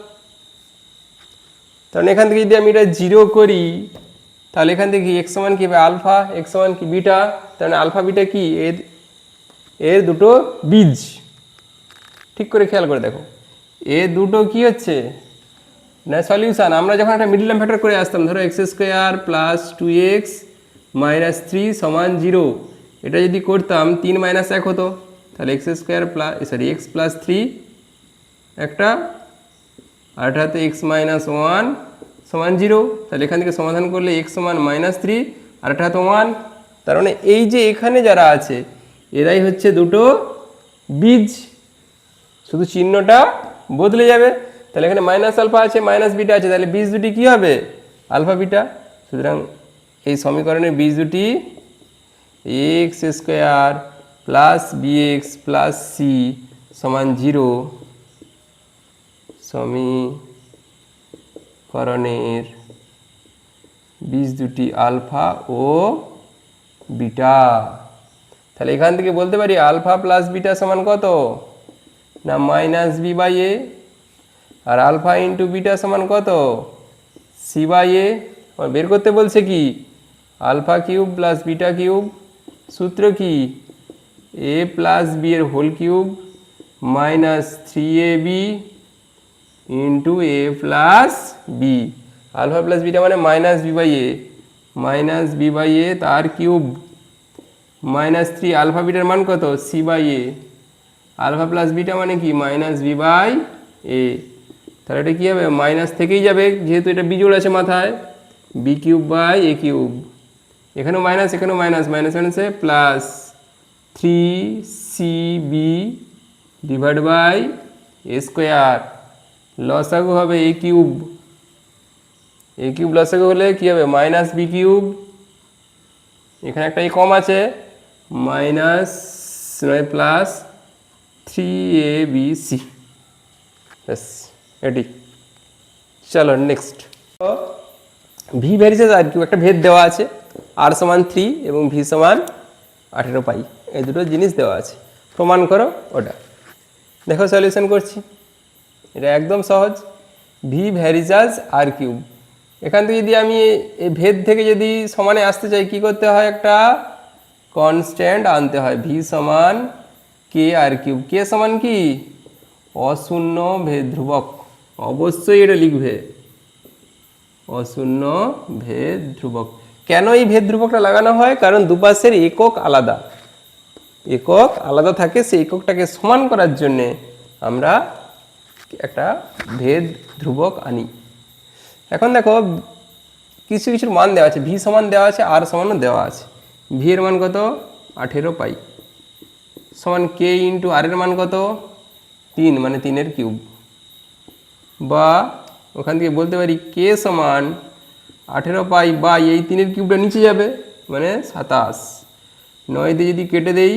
কারণ এখান থেকে যদি আমি এটা 0 করি, তাহলে এখান থেকে এক্স সমান কি হবে? আলফা। এক্স সমান কি? বিটা। তাহলে আলফা বিটা কি? এর দুটো বীজ। ঠিক করে খেয়াল করে দেখো, এ দুটো কি হচ্ছে না সলিউশন। আমরা যখন একটা মিডল টার্ম ফ্যাক্টর করে আসতাম, ধরো x square plus 2x minus 3 সমান 0, এটা যদি করতাম 3 মাইনাস 1 হতো, তাহলে x square plus x plus 3 একটা, আর এটা হতে এক্স মাইনাস 1 সমান 0। তাহলে এখান থেকে সমাধান করলে এক্স সমান -3 আর এটা হতো 1। তার মানে এই যে এখানে যারা আছে এরাই হচ্ছে দুটো বীজ, শুধু চিহ্নটা বদলে যাবে। তাহলে এখানে মাইনাস আলফা আছে, মাইনাস বিটা আছে, তাহলে বীজ দুটি কি হবে? Alpha beta. সুতরাং এই সমীকরণের বীজ দুটি X square plus B X plus C সমান 0 সমীকরণের বীজ দুটি আলফা ও বিটা। তাহলে এখান থেকে বলতে পারি আলফা প্লাস বিটা সমান কত না মাইনাস বি বাই এ, আর আলফা ইন্টু বিটা সমান কত সি বাই এ। বের করতে বলছে কি alpha cube plus beta cube, সূত্র কি এ প্লাস বি এর whole cube minus 3ab into A plus B. Alpha plus beta মানে মাইনাস বি বাই এ তার কিউব মাইনাস 3 আলফা বিটার মান কত C by A. Alpha plus beta মানে কি মাইনাস বি বাই এ। তাহলে এটা কী হবে মাইনাস থেকেই যাবে যেহেতু এটা বিজোড় আছে মাথায়, B cube by A cube. এখানেও মাইনাস এখানেও মাইনাস, মাইনাস মাইনাসে plus 3cb divide by A square. লসাগু হবে এ কিউব লসাগু হলে কী হবে মাইনাস বি কিউব, এখানে একটা এ কম আছে মাইনাস প্লাস 3abc। ব্যাস এটি। চলো নেক্সট, ভি ভ্যারিসেস আর কিউ একটা ভেদ দেওয়া আছে, আর সমান 3 এবং ভি সমান 18 পাই, এই দুটো জিনিস দেওয়া আছে, প্রমাণ করো ওটা। দেখো সলিউশন করছি, এটা একদম সহজ। ভি ভ্যারিসেস আর কিউ, এখান থেকে যদি আমি এই ভেদ থেকে যদি সমানে আসতে চাই কি করতে হয়, একটা কনস্ট্যান্ট আনতে হয়। ভি সমান কে আর কিউব, কে সমান কি অশূন্য ভেদ ধ্রুবক, অবশ্যই এটা লিখবে অশূন্য ভেদ ধ্রুবক। কেন এই ভেদ ধ্রুবকটা লাগানো হয়, কারণ দুপাশের একক আলাদা থাকে, সেই এককটাকে সমান করার জন্যে আমরা একটা ভেদ ধ্রুবক আনি। এখন দেখো কিছু কিছুর মান দেওয়া আছে, ভি সমান দেওয়া আছে, আর সমানও দেওয়া আছে। ভি এর মান কত 18 পাই সমান কে ইন্টু আর এর মান কত 3 মানে 3 কিউব, বা ওখান থেকে বলতে পারি কে সমান 18 পাই বা এই 3 কিউবটা নিচে যাবে মানে 27। 9 দিয়ে যদি কেটে দেই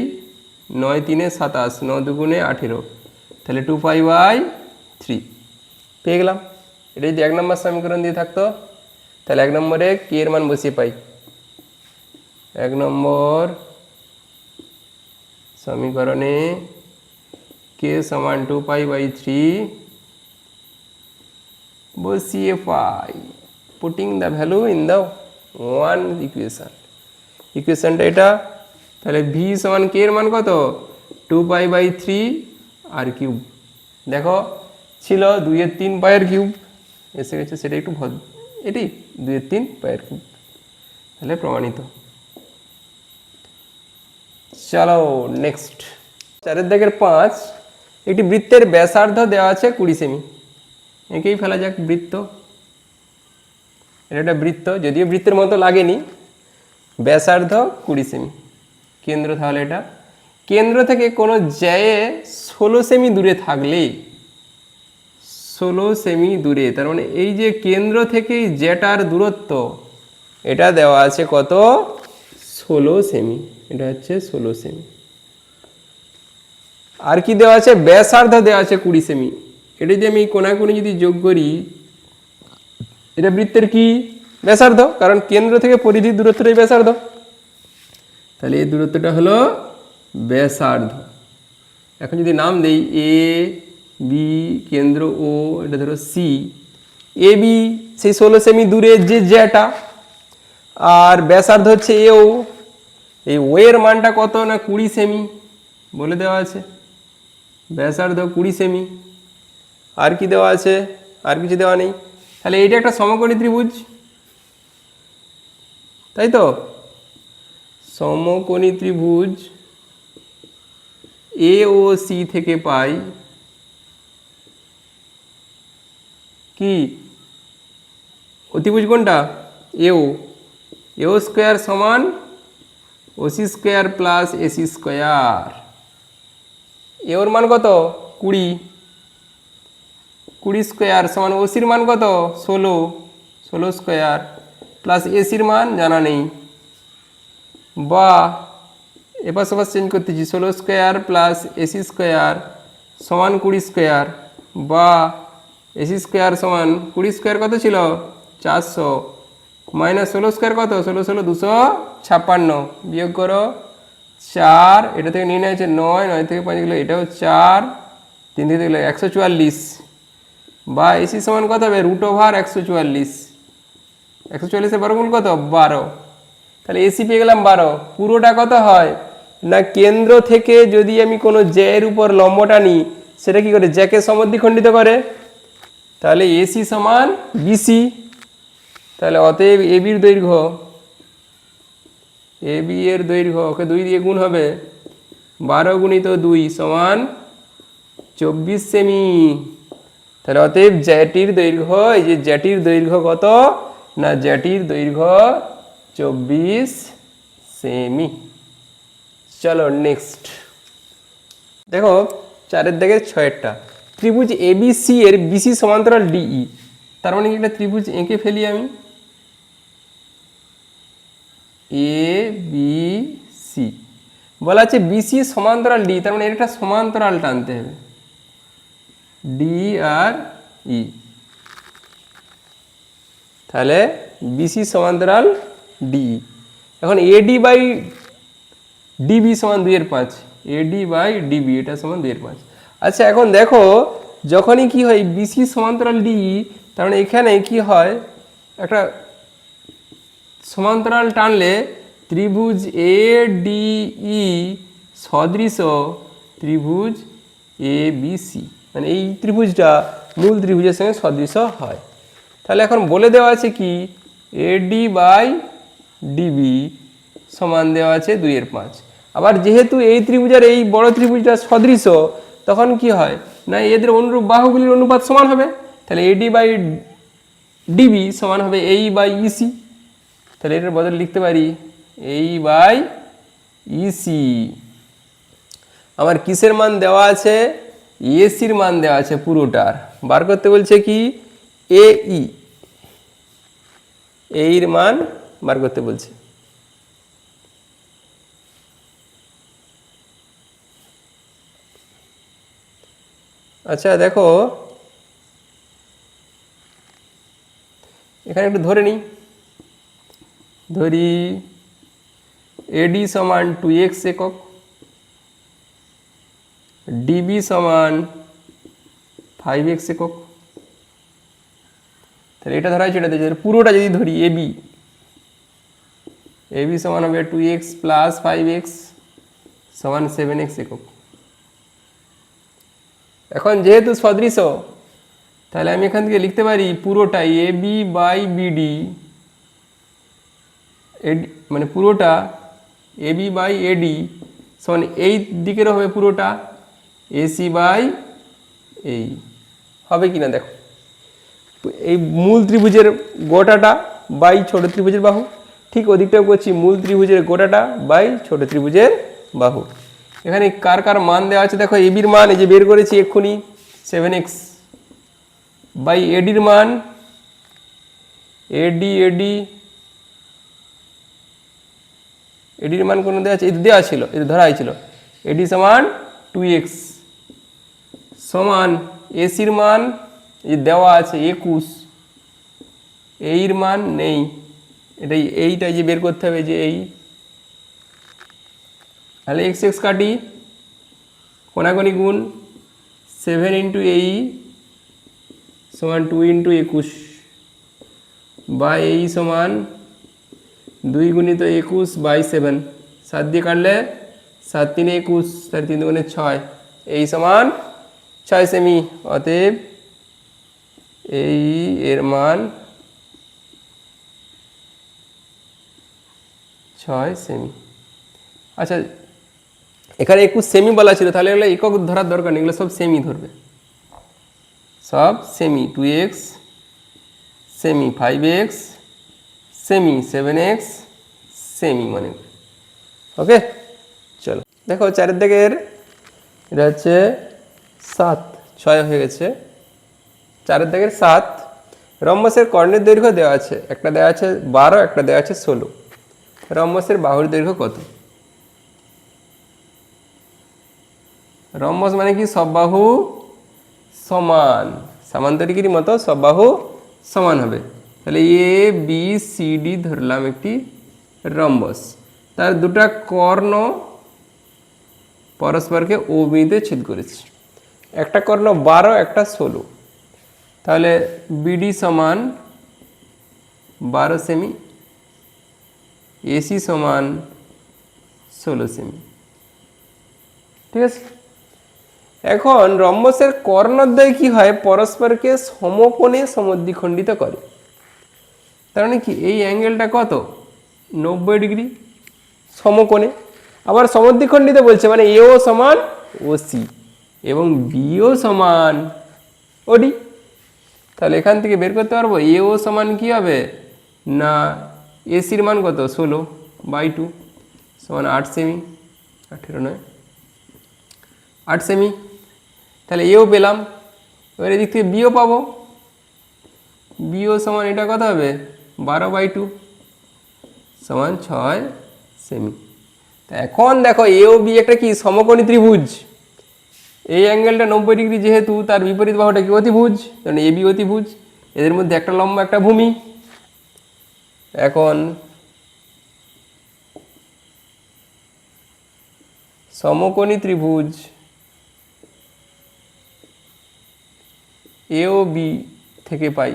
9 3 27, 9 2 18, তাহলে 2 পাই বাই 3 পেয়ে গেলাম। এটা যদি 1 নম্বর সমীকরণ দিয়ে থাকতো তাহলে 1 নম্বরে কে এর মান বসিয়ে পাই, 1 নম্বর সমীকরণে কে সমান 2 পাই বাই 3 বসিয়ে pi, putting the value in the one ইকুয়েশনটা এটা। তাহলে ভি সমান কে এর মান কত 2 পাই বাই 3 আর কিউব। দেখো ছিল 2 এর 3 পায়ের কিউব, এসে গেছে সেটা একটু এটি 2 এর 3 পায়ের কিউব, তাহলে প্রমাণিত। চলো নেক্সট, 4 দাগের 5, একটি বৃত্তের ব্যাসার্ধ দেওয়া আছে 20 সেমি। একেই ফেলা যাক বৃত্ত, এটা একটা বৃত্ত, যদিও বৃত্তের মতো লাগেনি, ব্যাসার্ধ 20 সেমি, কেন্দ্র তাহলে এটা কেন্দ্র থেকে কোনো জ্যায়ে 16 সেমি দূরে থাকলে, 16 সেমি দূরে, তার মানে এই যে কেন্দ্র থেকে জ্যাটার দূরত্ব এটা দেওয়া আছে কত 16 সেমি, এটা হচ্ছে 16 সেমি। আর কি দেওয়া আছে, ব্যাসার্ধ দেওয়া আছে 20 সেমি। এটা যদি আমি কোণাকুণি যদি যোগ করি, এটা বৃত্তের কি ব্যাসার্ধ, কারণ কেন্দ্র থেকে পরিধির দূরত্বটাই ব্যাসার্ধ, তাহলে এই দূরত্বটা হলো ব্যাসার্ধ। এখন যদি নাম দেই এ বি, কেন্দ্র ও, এটা ধরো সি, এ বি সেই 16 সেমি দূরে যে জ্যাটা, আর ব্যাসার্ধ হচ্ছে এও, এই ও এর মানটা কত না 20 সেমি বলে দেওয়া আছে, ব্যাসার্ধ 20 সেমি। আর কি দেওয়া আছে, আর কিছু দেওয়া নেই। তাহলে এইটা একটা সমকোণী ত্রিভুজ, তাই তো, সমকোণী ত্রিভুজ এ ও সি থেকে পাই কি অতিভুজ কোনটা, এও স্কোয়ার সমান OC square plus AC square. এওর মান কত 20 স্কোয়ার সমান ওসির মান কত 16 16 স্কোয়ার প্লাস এসির মান জানা নেই, বা এপাশ ওপাশ চেঞ্জ করতেছি, 16 স্কোয়ার প্লাস এসি স্কোয়ার সমান 20 স্কোয়ার, বা এসি স্কোয়ার সমান 20 স্কোয়ার কত ছিল 400, মাইনাস 16 স্কোয়ার কত 16 16 256, বিয়োগ করো 4, এটা থেকে নির্ণয় হচ্ছে 9, 9 থেকে 5 গেলো এটাও 4, 3 থেকে গেলো 144, বা এসি সমান কত হবে √144, 144 বর্গমূল কত 12, তাহলে এসি পেয়ে গেলাম 12। পুরোটা কত হয় না, কেন্দ্র থেকে যদি আমি কোনো জ্যায়ের উপর লম্বটা নিই সেটা কি করে জ্যাকে সমদ্বিখণ্ডিত করে, তাহলে এসি সমান বিসি, তাহলে অতএব এবির দৈর্ঘ্য, এবি এর দৈর্ঘ্য ওকে 2 দিয়ে গুণ হবে, 12 গুণিত 2 সমান 24 সেমি। তাহলে অতএব জ্যাটির দৈর্ঘ্য, এই যে জ্যাটির দৈর্ঘ্য কত না, জ্যাটির দৈর্ঘ্য 24 সেমি। চলো নেক্সট দেখো 4 দাগের 6টা, ত্রিভুজ এবিসি এর বিসি সমান্তরাল ডিই, তার মানে কি একটা ত্রিভুজ এঁকে ফেলি আমি, এ বি সি বলা আছে বিসি সমান্তরাল ডি, তার মানে এর একটা সমান্তরাল টানতে হবে, ডি আর ই, তাহলে বিসি সমান্তরাল ডি। এখন এডি বাই ডিবি সমান 2/5, এডি বাই ডিবি এটা সমান 2/5। আচ্ছা এখন দেখো যখনই কি হয় বিসি সমান্তরাল ডি, তার মানে এখানে কি হয় একটা সমান্তরাল টানলে ত্রিভুজ এ ডিই সদৃশ ত্রিভুজ এ বিসি, মানে এই ত্রিভুজটা মূল ত্রিভুজের সঙ্গে সদৃশ হয়। তাহলে এখন বলে দেওয়া আছে কি এডি বাই ডিবি সমান দেওয়া আছে 2/5। আবার যেহেতু এই ত্রিভুজ আর এই বড় ত্রিভুজটা সদৃশ, তখন কি হয় না এদের অনুরূপ বাহুগুলির অনুপাত সমান হবে, তাহলে এডি বাই ডিবি সমান হবে এই বাই ইসি, তাহলে এটার বদলে লিখতে পারি এই বাই ইসি। আমার কিসের মান দেওয়া আছে, এসির মান দেওয়া আছে পুরোটার, বার করতে বলছে কি এই, এর মান বার করতে বলছে। আচ্ছা দেখো এখানে একটু ধরে নিই, ধরি এডি সমান 2x একক, ডিবি সমান 5x একক, তাহলে এটা ধরা হয়েছে, এটা দিয়েছে পুরোটা যদি ধরি এবি, এবি সমান হবে 2x প্লাস 5x সমান 7x একক। এখন যেহেতু সদৃশ তাহলে আমি এখান থেকে লিখতে পারি পুরোটা এবি বাই বিডি, মানে পুরোটা এবি বাই এডি সমান এই দিকেরও হবে পুরোটা এসি বাই এই, হবে কি না দেখো, এই মূল ত্রিভুজের গোটাটা বাই ছোট ত্রিভুজের বাহু, ঠিক ওদিকটাও করছি মূল ত্রিভুজের গোটাটা বাই ছোট ত্রিভুজের বাহু। এখানে কার কার মান দেওয়া আছে দেখো, এবির মান এই যে বের করেছি এক্ষুনি 7x, বাই এডির মান এডির মান কোনো দেওয়া আছে, এই দেওয়া ছিল, এই ধরা হয়েছিল এডি সমান 2x সমান এসির মান এই দেওয়া আছে 21, এইর মান নেই, এটাই এইটাই যে বের করতে হবে যে এই, তাহলে x x কাটি কোনাকুনি গুণ 7 ইন্টু এই সমান 2 ইন্টু 21, বা এই সমান 2 গুণিত 21 বাই 7, 7 দিয়ে কাটলে 7 3 21, তার 3 গুণে 6, এই সমান 6 সেমি। অতএব এই এর মান 6 সেমি। আচ্ছা এখানে 21 সেমি বলা ছিল, তাহলে এগুলো একক ধরার দরকার নেই, এগুলো সব সেমি ধরবে, সব semi, 2x semi, 5x semi, 7x semi, মানে ওকে। চলো দেখো 4 দিকের এটা হচ্ছে 7, 6 হয়ে গেছে, 4 দাগের 7, রম্বসের কর্ণের দৈর্ঘ্য দেওয়া আছে, একটা দেওয়া আছে 12, একটা দেওয়া আছে 16। রম্বসের বাহুর দৈর্ঘ্য কত? রম্বস মানে কি সব বাহু সমান, সামান্তরিকের মতো সব বাহু সমান হবে। তাহলে এ বি সি ডি ধরলাম একটি রম্বস, তার দুটা কর্ণ পরস্পরকে ও বিতে ছেদ করেছে, একটা কর্ণ 12, একটা 16। তাহলে বিডি সমান 12 সেমি, এসি সমান 16 সেমি। ঠিক আছে, এখন রম্বসের কর্ণদ্বয় কি হয়, পরস্পরকে সমকোণে সমদ্বিখণ্ডিত করে। তার মানে কি এই অ্যাঙ্গেলটা কত? 90 ডিগ্রি সমকোণে। আবার সমদ্বিখণ্ডিত বলছে মানে এও সমান ওসি এবং বিও সমান ওডি। তাহলে এখান থেকে বের করতে পারবো এও সমান কি হবে না, এসির মান কত 16/2 সমান 8 সেমি, 18 নয় 8 সেমি। তাহলে এও পেলাম, এবার এদিক থেকে বিও পাবো, বিও সমান এটা কত হবে 12/2 সমান 6 সেমি। এখন দেখো এও বি একটা কি সমকোণী ত্রিভুজ, এই অ্যাঙ্গেলটা 90 ডিগ্রি যেহেতু তার বিপরীত বাহুটা কি অতিভুজ, কারণ এ বি অতিভুজ, এদের মধ্যে একটা লম্ব একটা ভূমি। এখন সমকোণী ত্রিভুজ এ ও বি থেকে পাই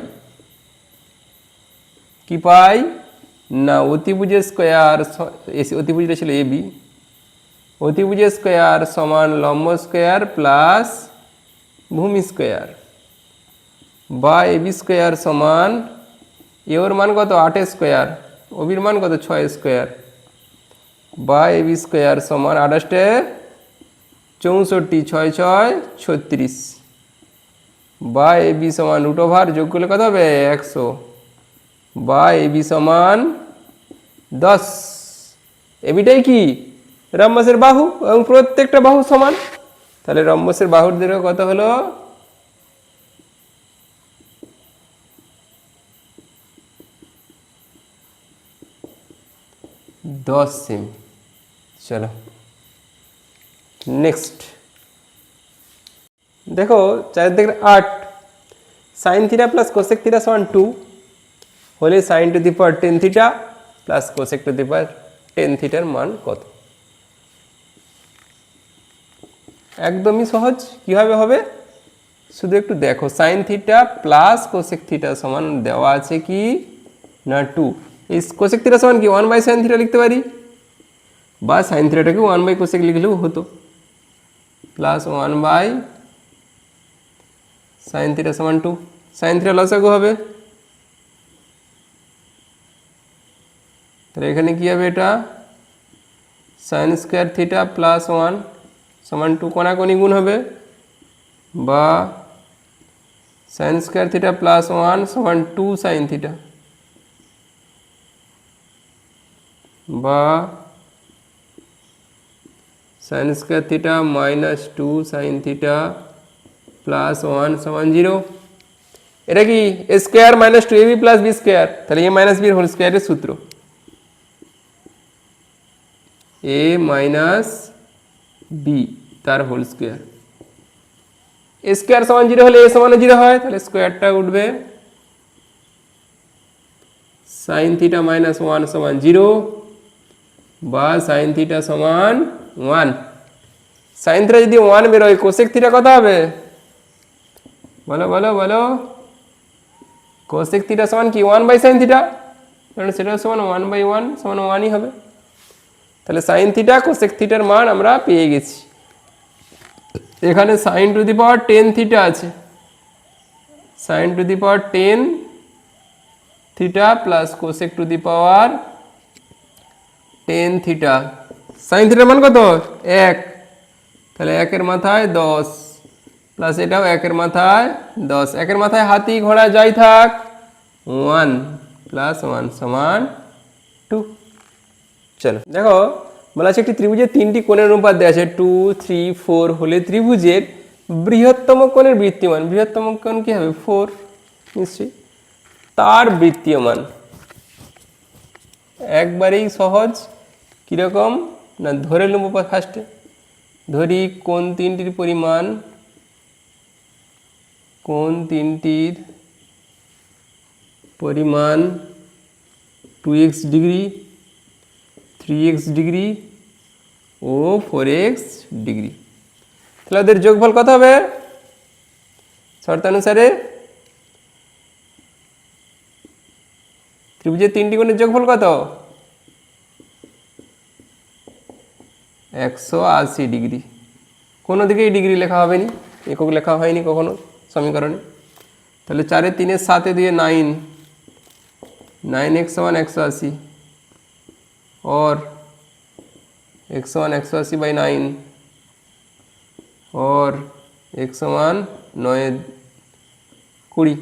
কি পাই না, অতিভুজের স্কোয়ার, অতিভুজটা ছিল এ বি, অতিভুজের স্কোয়ার সমান লম্ব স্কোয়ার প্লাস ভূমি স্কোয়ার, বা এ বি স্কোয়ার সমান এর মান কত 8 স্কোয়ার, ওবির মান কত 6 স্কোয়ার, বা এ বি স্কোয়ার সমান 28 64, 6 6 36, বা এ বি সমান √, যোগ করলে কত হবে 100, বা এ বি সমান 10। এবিটাই কি রম্বসের বাহু এবং প্রত্যেকটা বাহু সমান। তাহলে রম্বসের বাহুর দৈর্ঘ্য কত হলো 10 সেমি। চলো নেক্সট দেখো 4 sine theta plus cosec theta সমান 2 হলে sine to the power 10 theta plus cosec to the power 10 থিটার মান কত? একদমই সহজ। কিভাবে হবে শুধু একটু দেখো, sign theta plus cosec theta সমান দেওয়া আছে কি না 2, এই কোসেক থিটা সমান কি 1/sin থিটা লিখতে পারি, বা সাইন থিটাটাকে 1/কোসেক লিখলেও হতো, প্লাস 1/sin থিটা সমান 2, সাইন থিটা লসাগু হবে। তাহলে এখানে কি হবে, এটা সাইন স্কোয়ার থিটা প্লাস 1 সমান 2, কোনাকুনি গুণ হবে, বা সাইন স্কোয়ার থিটা প্লাস 1 সমান 2 সাইন থিটা, বা sine square theta minus 2 sine theta plus 1 সমান 0। এটা কি A square minus 2ab plus B square, তাহলে এ মাইনাস বি হোল স্কোয়ারের সূত্র, এ মাইনাস বি তার হোল স্কোয়ার। এ স্কোয়ার সমান 0 হলে এ সমান 0 হয়, তাহলে স্কোয়ারটা উঠবে সাইন থিটা মাইনাস 1 সমান 0, বা সাইন থিটা সমান 1। সাইন থিটা যদি 1 বেরোয় কোসেক থিটা কত হবে বলো বলো বলো, কোসেক থিটা সমান কি 1/sin থিটা, কারণ সেটা সমান 1/1 সমান 1ই হবে। তাহলে সাইন থিটা কোসেক থিটার মান আমরা পেয়ে গেছি। এখানে sine to the power 10 theta আছে, sine to the power 10 theta plus cosec to the power 10 theta, sine থিটার মান কত 1, তাহলে 1 এর মাথায় 10 প্লাস এটাও 1 এর মাথায় 10, 1 এর মাথায় হাতি ঘোড়া যাই থাক 1 প্লাস 1 সমান 2। চলো দেখো বলা আছে একটি ত্রিভুজের 3টি কোণের অনুপাত দেওয়া আছে 2 3 4 হলে ত্রিভুজের বৃহত্তম কোণের বৃত্তিমান, বৃহত্তম কোণ কি হবে 4 নিশ্চয়ই, তার বৃত্তীয় মান। একবারেই সহজ। কীরকম না, ধরে নেব ফার্স্টে, ধরি কোণ তিনটির পরিমাণ, কোণ তিনটির পরিমাণ 2x ডিগ্রি, 3x ডিগ্রি ও 4x ডিগ্রি। তাহলে ওদের যোগফল কত হবে শর্তানুসারে? ত্রিভুজের তিনটি কোণের যোগফল কত? 180 ডিগ্রি। কোনো দিকেই ডিগ্রি লেখা হবে না, একক লেখা হয়নি কখনো সমীকরণে। তাহলে 4 3 7 দিয়ে 9, 9x = 180 और x = 180/9 और x = 9 20,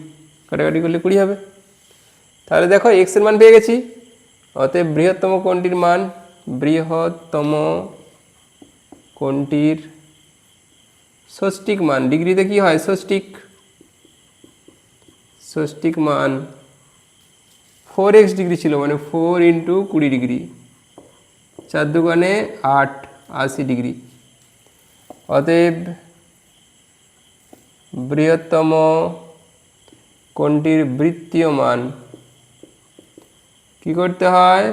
কাটাকাটি করলে 20 হবে। তাহলে দেখো x এর মান পেয়ে গেছি। অতএব বৃহত্তম কোণটির মান, বৃহত্তম কোণটির ষষ্ঠিক মান, ডিগ্রিতে কি হয় ষষ্ঠিক, ষষ্ঠিক মান 4x ডিগ্রি ছিল, মানে 4 × 20 ডিগ্রি, 4 দুগুণে 8, 80 ডিগ্রি। অতএব বৃহত্তম কোণটির বৃত্তীয় মান কি করতে হয়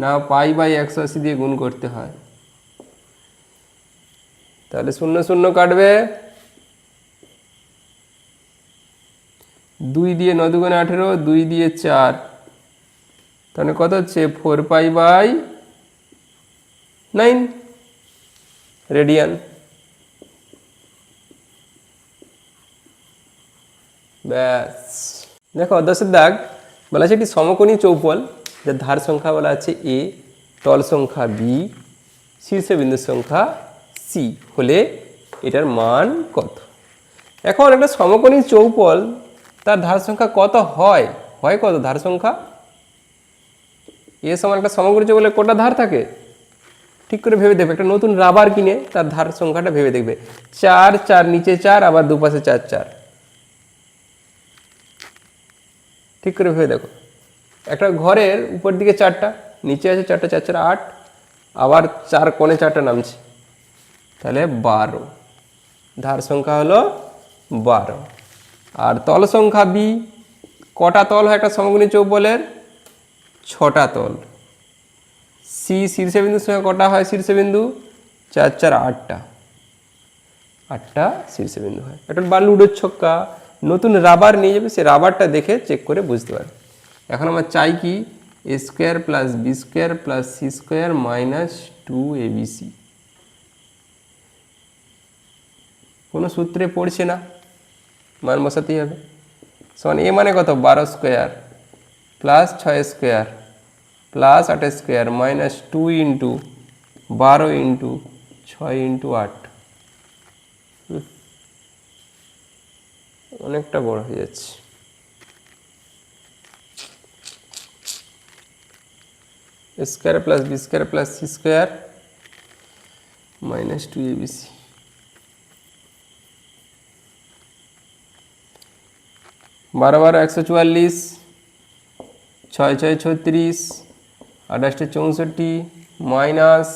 না, π/180 দিয়ে গুণ করতে হয়। তাহলে 0 0 কাটবে, 2 দিয়ে 9 দুগুণে 18, 2 দিয়ে 4, তাহলে কত হচ্ছে 4π/9 রেডিয়ান। ব্যাস। দেখো 10-এর দাগ বলা আছে একটি সমকোণী চৌপল, যার ধার সংখ্যা বলা আছে a, তল সংখ্যা b, শীর্ষবিন্দুর সংখ্যা c হলে এটার মান কত। এখন একটা সমকোণী চৌপল, তার ধার সংখ্যা কত হয়, হয় কত ধার সংখ্যা? a সমান একটা সমকোণী চৌপলের কটা ধার থাকে ঠিক করে ভেবে দেখবে। একটা নতুন রাবার কিনে তার ধার সংখ্যাটা ভেবে দেখবে, 4 4 নিচে 4, আবার দুপাশে 4 4, ঠিক করে ভেবে দেখো। একটা ঘরের উপর দিকে 4টা, নিচে আছে 4টা, 4 4 8, আবার 4 কোণে 4টা নামছে, তাহলে 12, ধার সংখ্যা হলো 12। আর তল সংখ্যা b, কটা তল হয় একটা সমকোণী চৌপলের? 6টা তল। c, শীর্ষবিন্দুর সংখ্যা কটা হয় শীর্ষবিন্দু? 4 4 8টা, 8টা শীর্ষবিন্দু হয়। একটা লুডোর ছক্কা, নতুন রাবার নিয়ে যাবে, সে রাবারটা দেখে চেক করে বুঝতে পারবে। এখন আমরা চাই কি, a² + b² + c² - 2abc। কোনো সূত্রে পড়ছে না, মান বসাতেই হবে। সমান a মানে কত, 12² + 6² + 8² - 2 × 12 × 6 × 8, অনেকটা বড় হয়ে যাচ্ছে। a² + b² + c² - 2abc। 12 12 144, 6 6 36, 28 64, minus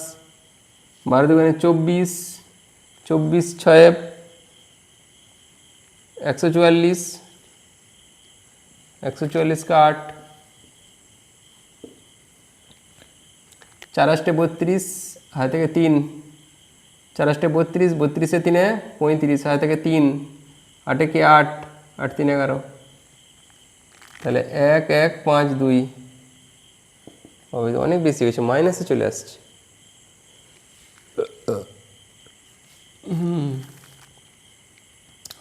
12 দুগুণে 24, 24 6 144, 144 का 8, 4 8 32, हाथ থেকে 3, 4 8 32, 32 3 35, हाथ থেকে 3, 8 के 8, 8 3 11, তাহলে 1 1 5 2, অনেক বেশি হয়েছে, মাইনাসে চলে আসছে।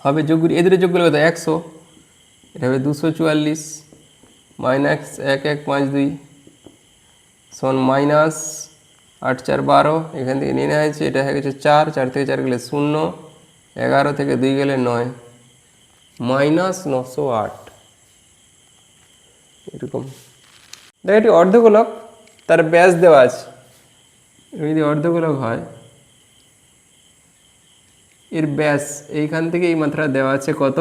হবে যোগ, এদের যোগ করলে কত, 100, এটা হবে 244 মাইনাস 1 1 5 2 সমান মাইনাস 8 4 12, এখান থেকে নিয়ে নেওয়া হয়েছে, এটা হয়ে গেছে 4, 4 থেকে 4 গেলে 0, 11 থেকে 2 গেলে 9, মাইনাস 908। এরকম দেখ, এটি অর্ধগোলক, তার ব্যাস দেওয়া আছে। যদি অর্ধগোলক হয়, এর ব্যাস এইখান থেকে এই মাত্রা দেওয়া আছে কত,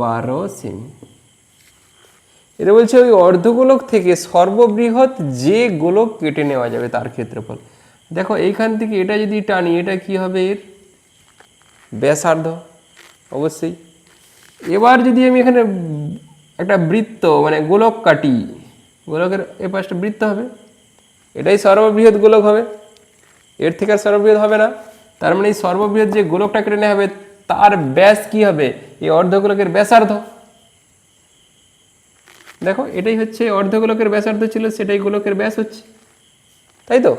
12 সেমি। এটা বলছে ওই অর্ধগোলক থেকে সর্ববৃহৎ যে গোলক কেটে নেওয়া যাবে তার ক্ষেত্রফল। দেখো এইখান থেকে এটা যদি টানি, এটা কি হবে? এর ব্যাসার্ধ অবশ্যই। এবার যদি আমি এখানে একটা বৃত্ত মানে গোলক কাটি, গোলকের এ পাশটা বৃত্ত হবে, এটাই সর্ববৃহৎ গোলক হবে, এর থেকে আর সর্ববৃহৎ হবে না। তার মানে এই সর্ববৃহৎ যে গোলকটা কেটে নেওয়া হবে তার ব্যাস কি হবে? এই অর্ধগোলকের ব্যাসার্ধ। দেখো এটাই হচ্ছে অর্ধগোলকের ব্যাসার্ধ ছিল, সেটাই গোলকের ব্যাস হচ্ছে, তাই তো?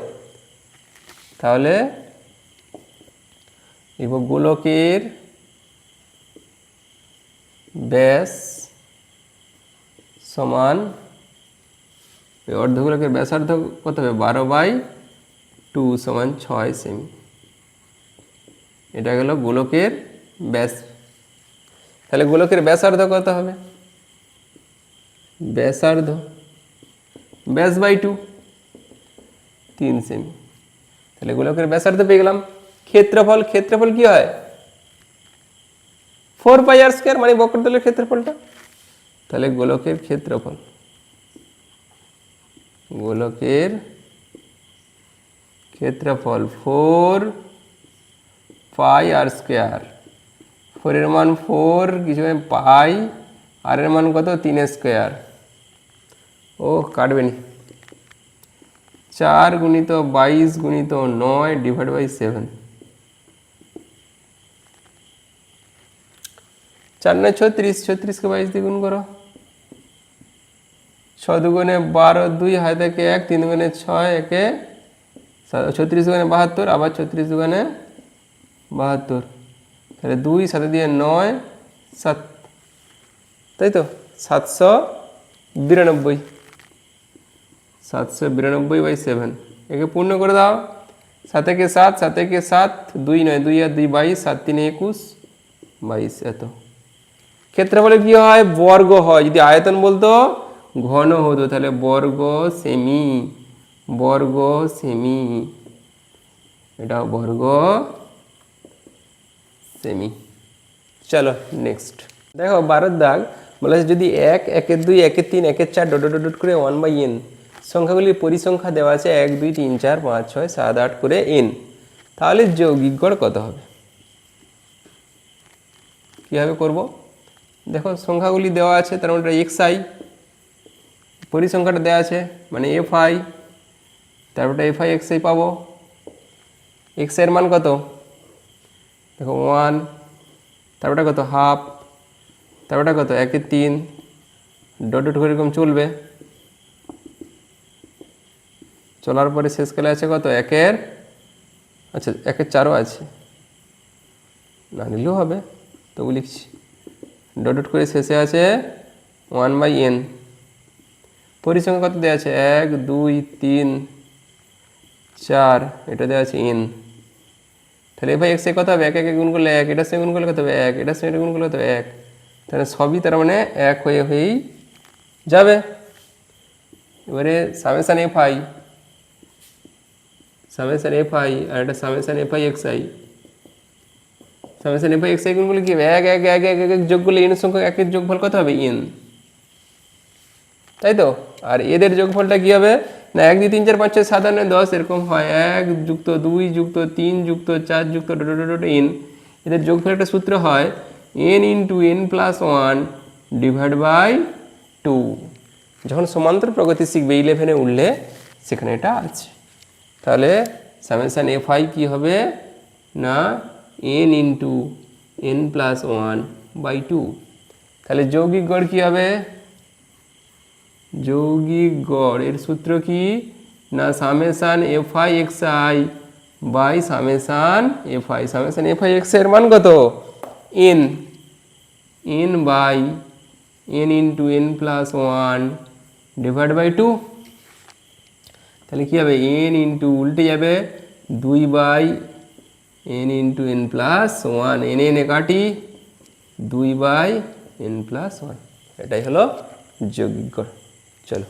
তাহলে গোলকের ব্যাস সমান অর্ধগোলকের ব্যাসার্ধ কত হবে? 12/2 সমান 6 সেমি। এটা গেল গোলকের ব্যাস। তাহলে গোলকের ব্যাসার্ধ কত হবে? ব্যাসার্ধ ব্যাস বাই 2 3 সেমি। তাহলে গোলকের ব্যাসার্ধ পেয়ে গেলাম। ক্ষেত্রফল, ক্ষেত্রফল কি হয়? 4πr², মানে বক্রতলের ক্ষেত্রফলটা। তাহলে গোলকের ক্ষেত্রফল, গোলকের ক্ষেত্রফল 4πr²। 4 এর মান 4, কিছু পাই, আর এর মান কত? 3² ও কাটবে নি। 4 × 22 × 9 ডিভাইড বাই 7। 4 9 36, 36 কে 22 দিয়ে গুণ করো। 6 দুগুণে 12, 2 হাতে থেকে 1, 3 দুগুণে 6, 1 36 দুগুণে 72, আবার 36 দুগুণে 72। তাহলে 2 সাথে দিয়ে 9 7, তাই তো? 792, 792/7। একে পূর্ণ করে দাও। 7 একে 7, 7 একে 7, 2 9, 2 আর 2 22, 7 3 21, 22 এত। ক্ষেত্রফলে কি হয়? বর্গ হয়। যদি আয়তন বলতো ঘন হতো, তাহলে বর্গ সেমি, বর্গ সেমি, এটা বর্গ সেমি। চলো নেক্সট দেখো 12 দাগ বলে যদি 1, 1 2, 1 3, 1 4 ডট ডট ডট করে 1/n সংখ্যাগুলির পরিসংখ্যা দেওয়া আছে 1 2 3 4 5 6 7 8 করে n, তাহলে যৌগিক গড় কত হবে? কীভাবে করব? দেখো সংখ্যাগুলি দেওয়া আছে, তার মানে xi, পরিসংখ্যাটা দেওয়া আছে মানে fi, তারপরে fi xi পাবো। xi এর মান কত? দেখো 1, তারপরে কত? হাফ, তারপরে কত? 1 3, ডট ডট করে এরকম চলবে। চলার পরে শেষকালে আছে কত? 1 এর, আচ্ছা 1 এর 4ও আছে, না নিলেও হবে, তবু লিখছি। ডট ডট করে শেষে আছে 1/n। পরিসংখ্যা কত দেওয়া আছে? 1 2 3 4, এটা দেওয়া আছে n। তাহলে ভাই x এ কত হবে? 1 1 গুণ করলে 1, এটার সঙ্গে গুণ করলে কত হবে? 1, এটার সঙ্গে গুণ করলে কত হবে? 1। তাহলে সবই তার মানে 1 হয়েই যাবে। এবারে সামেশন fi, সামেশন fi, আর এটা summation fi xi। Summation fi xi গুণ করলে কি হবে? 1 1 1 1 1 যোগ করলে n সংখ্যক 1 এর যোগফল কত হবে? n, তাই তো? আর এদের যোগফলটা কি হবে? না 1 2 3 4 5 6 7 8 9 10 এরকম হয়। 1 যুক্ত 2 যুক্ত 3 যুক্ত 4 যুক্ত ডট ডট ডট n। এদের যোগফল একটা সূত্র হয় n × n + 1 ডিভাইড বাই 2। যখন সমান্তর প্রগতি শিখবে 11 এ উঠলে সেখানে এটা আছে। তাহলে সামেশন fi কি হবে? না n × n + 1/2। তাহলে যৌগিক গড় কি হবে? যৌগিক গড় এর সূত্র কি? না summation fi xi by summation fi। Summation fi xi এর মান কত? n, n by n × n + 1 divide by 2। তাহলে কি হবে? n × উল্টে যাবে 2/n × n + 1, n এ কাটি 2/n + 1। এটাই হলো যৌগিক গড়। চলো।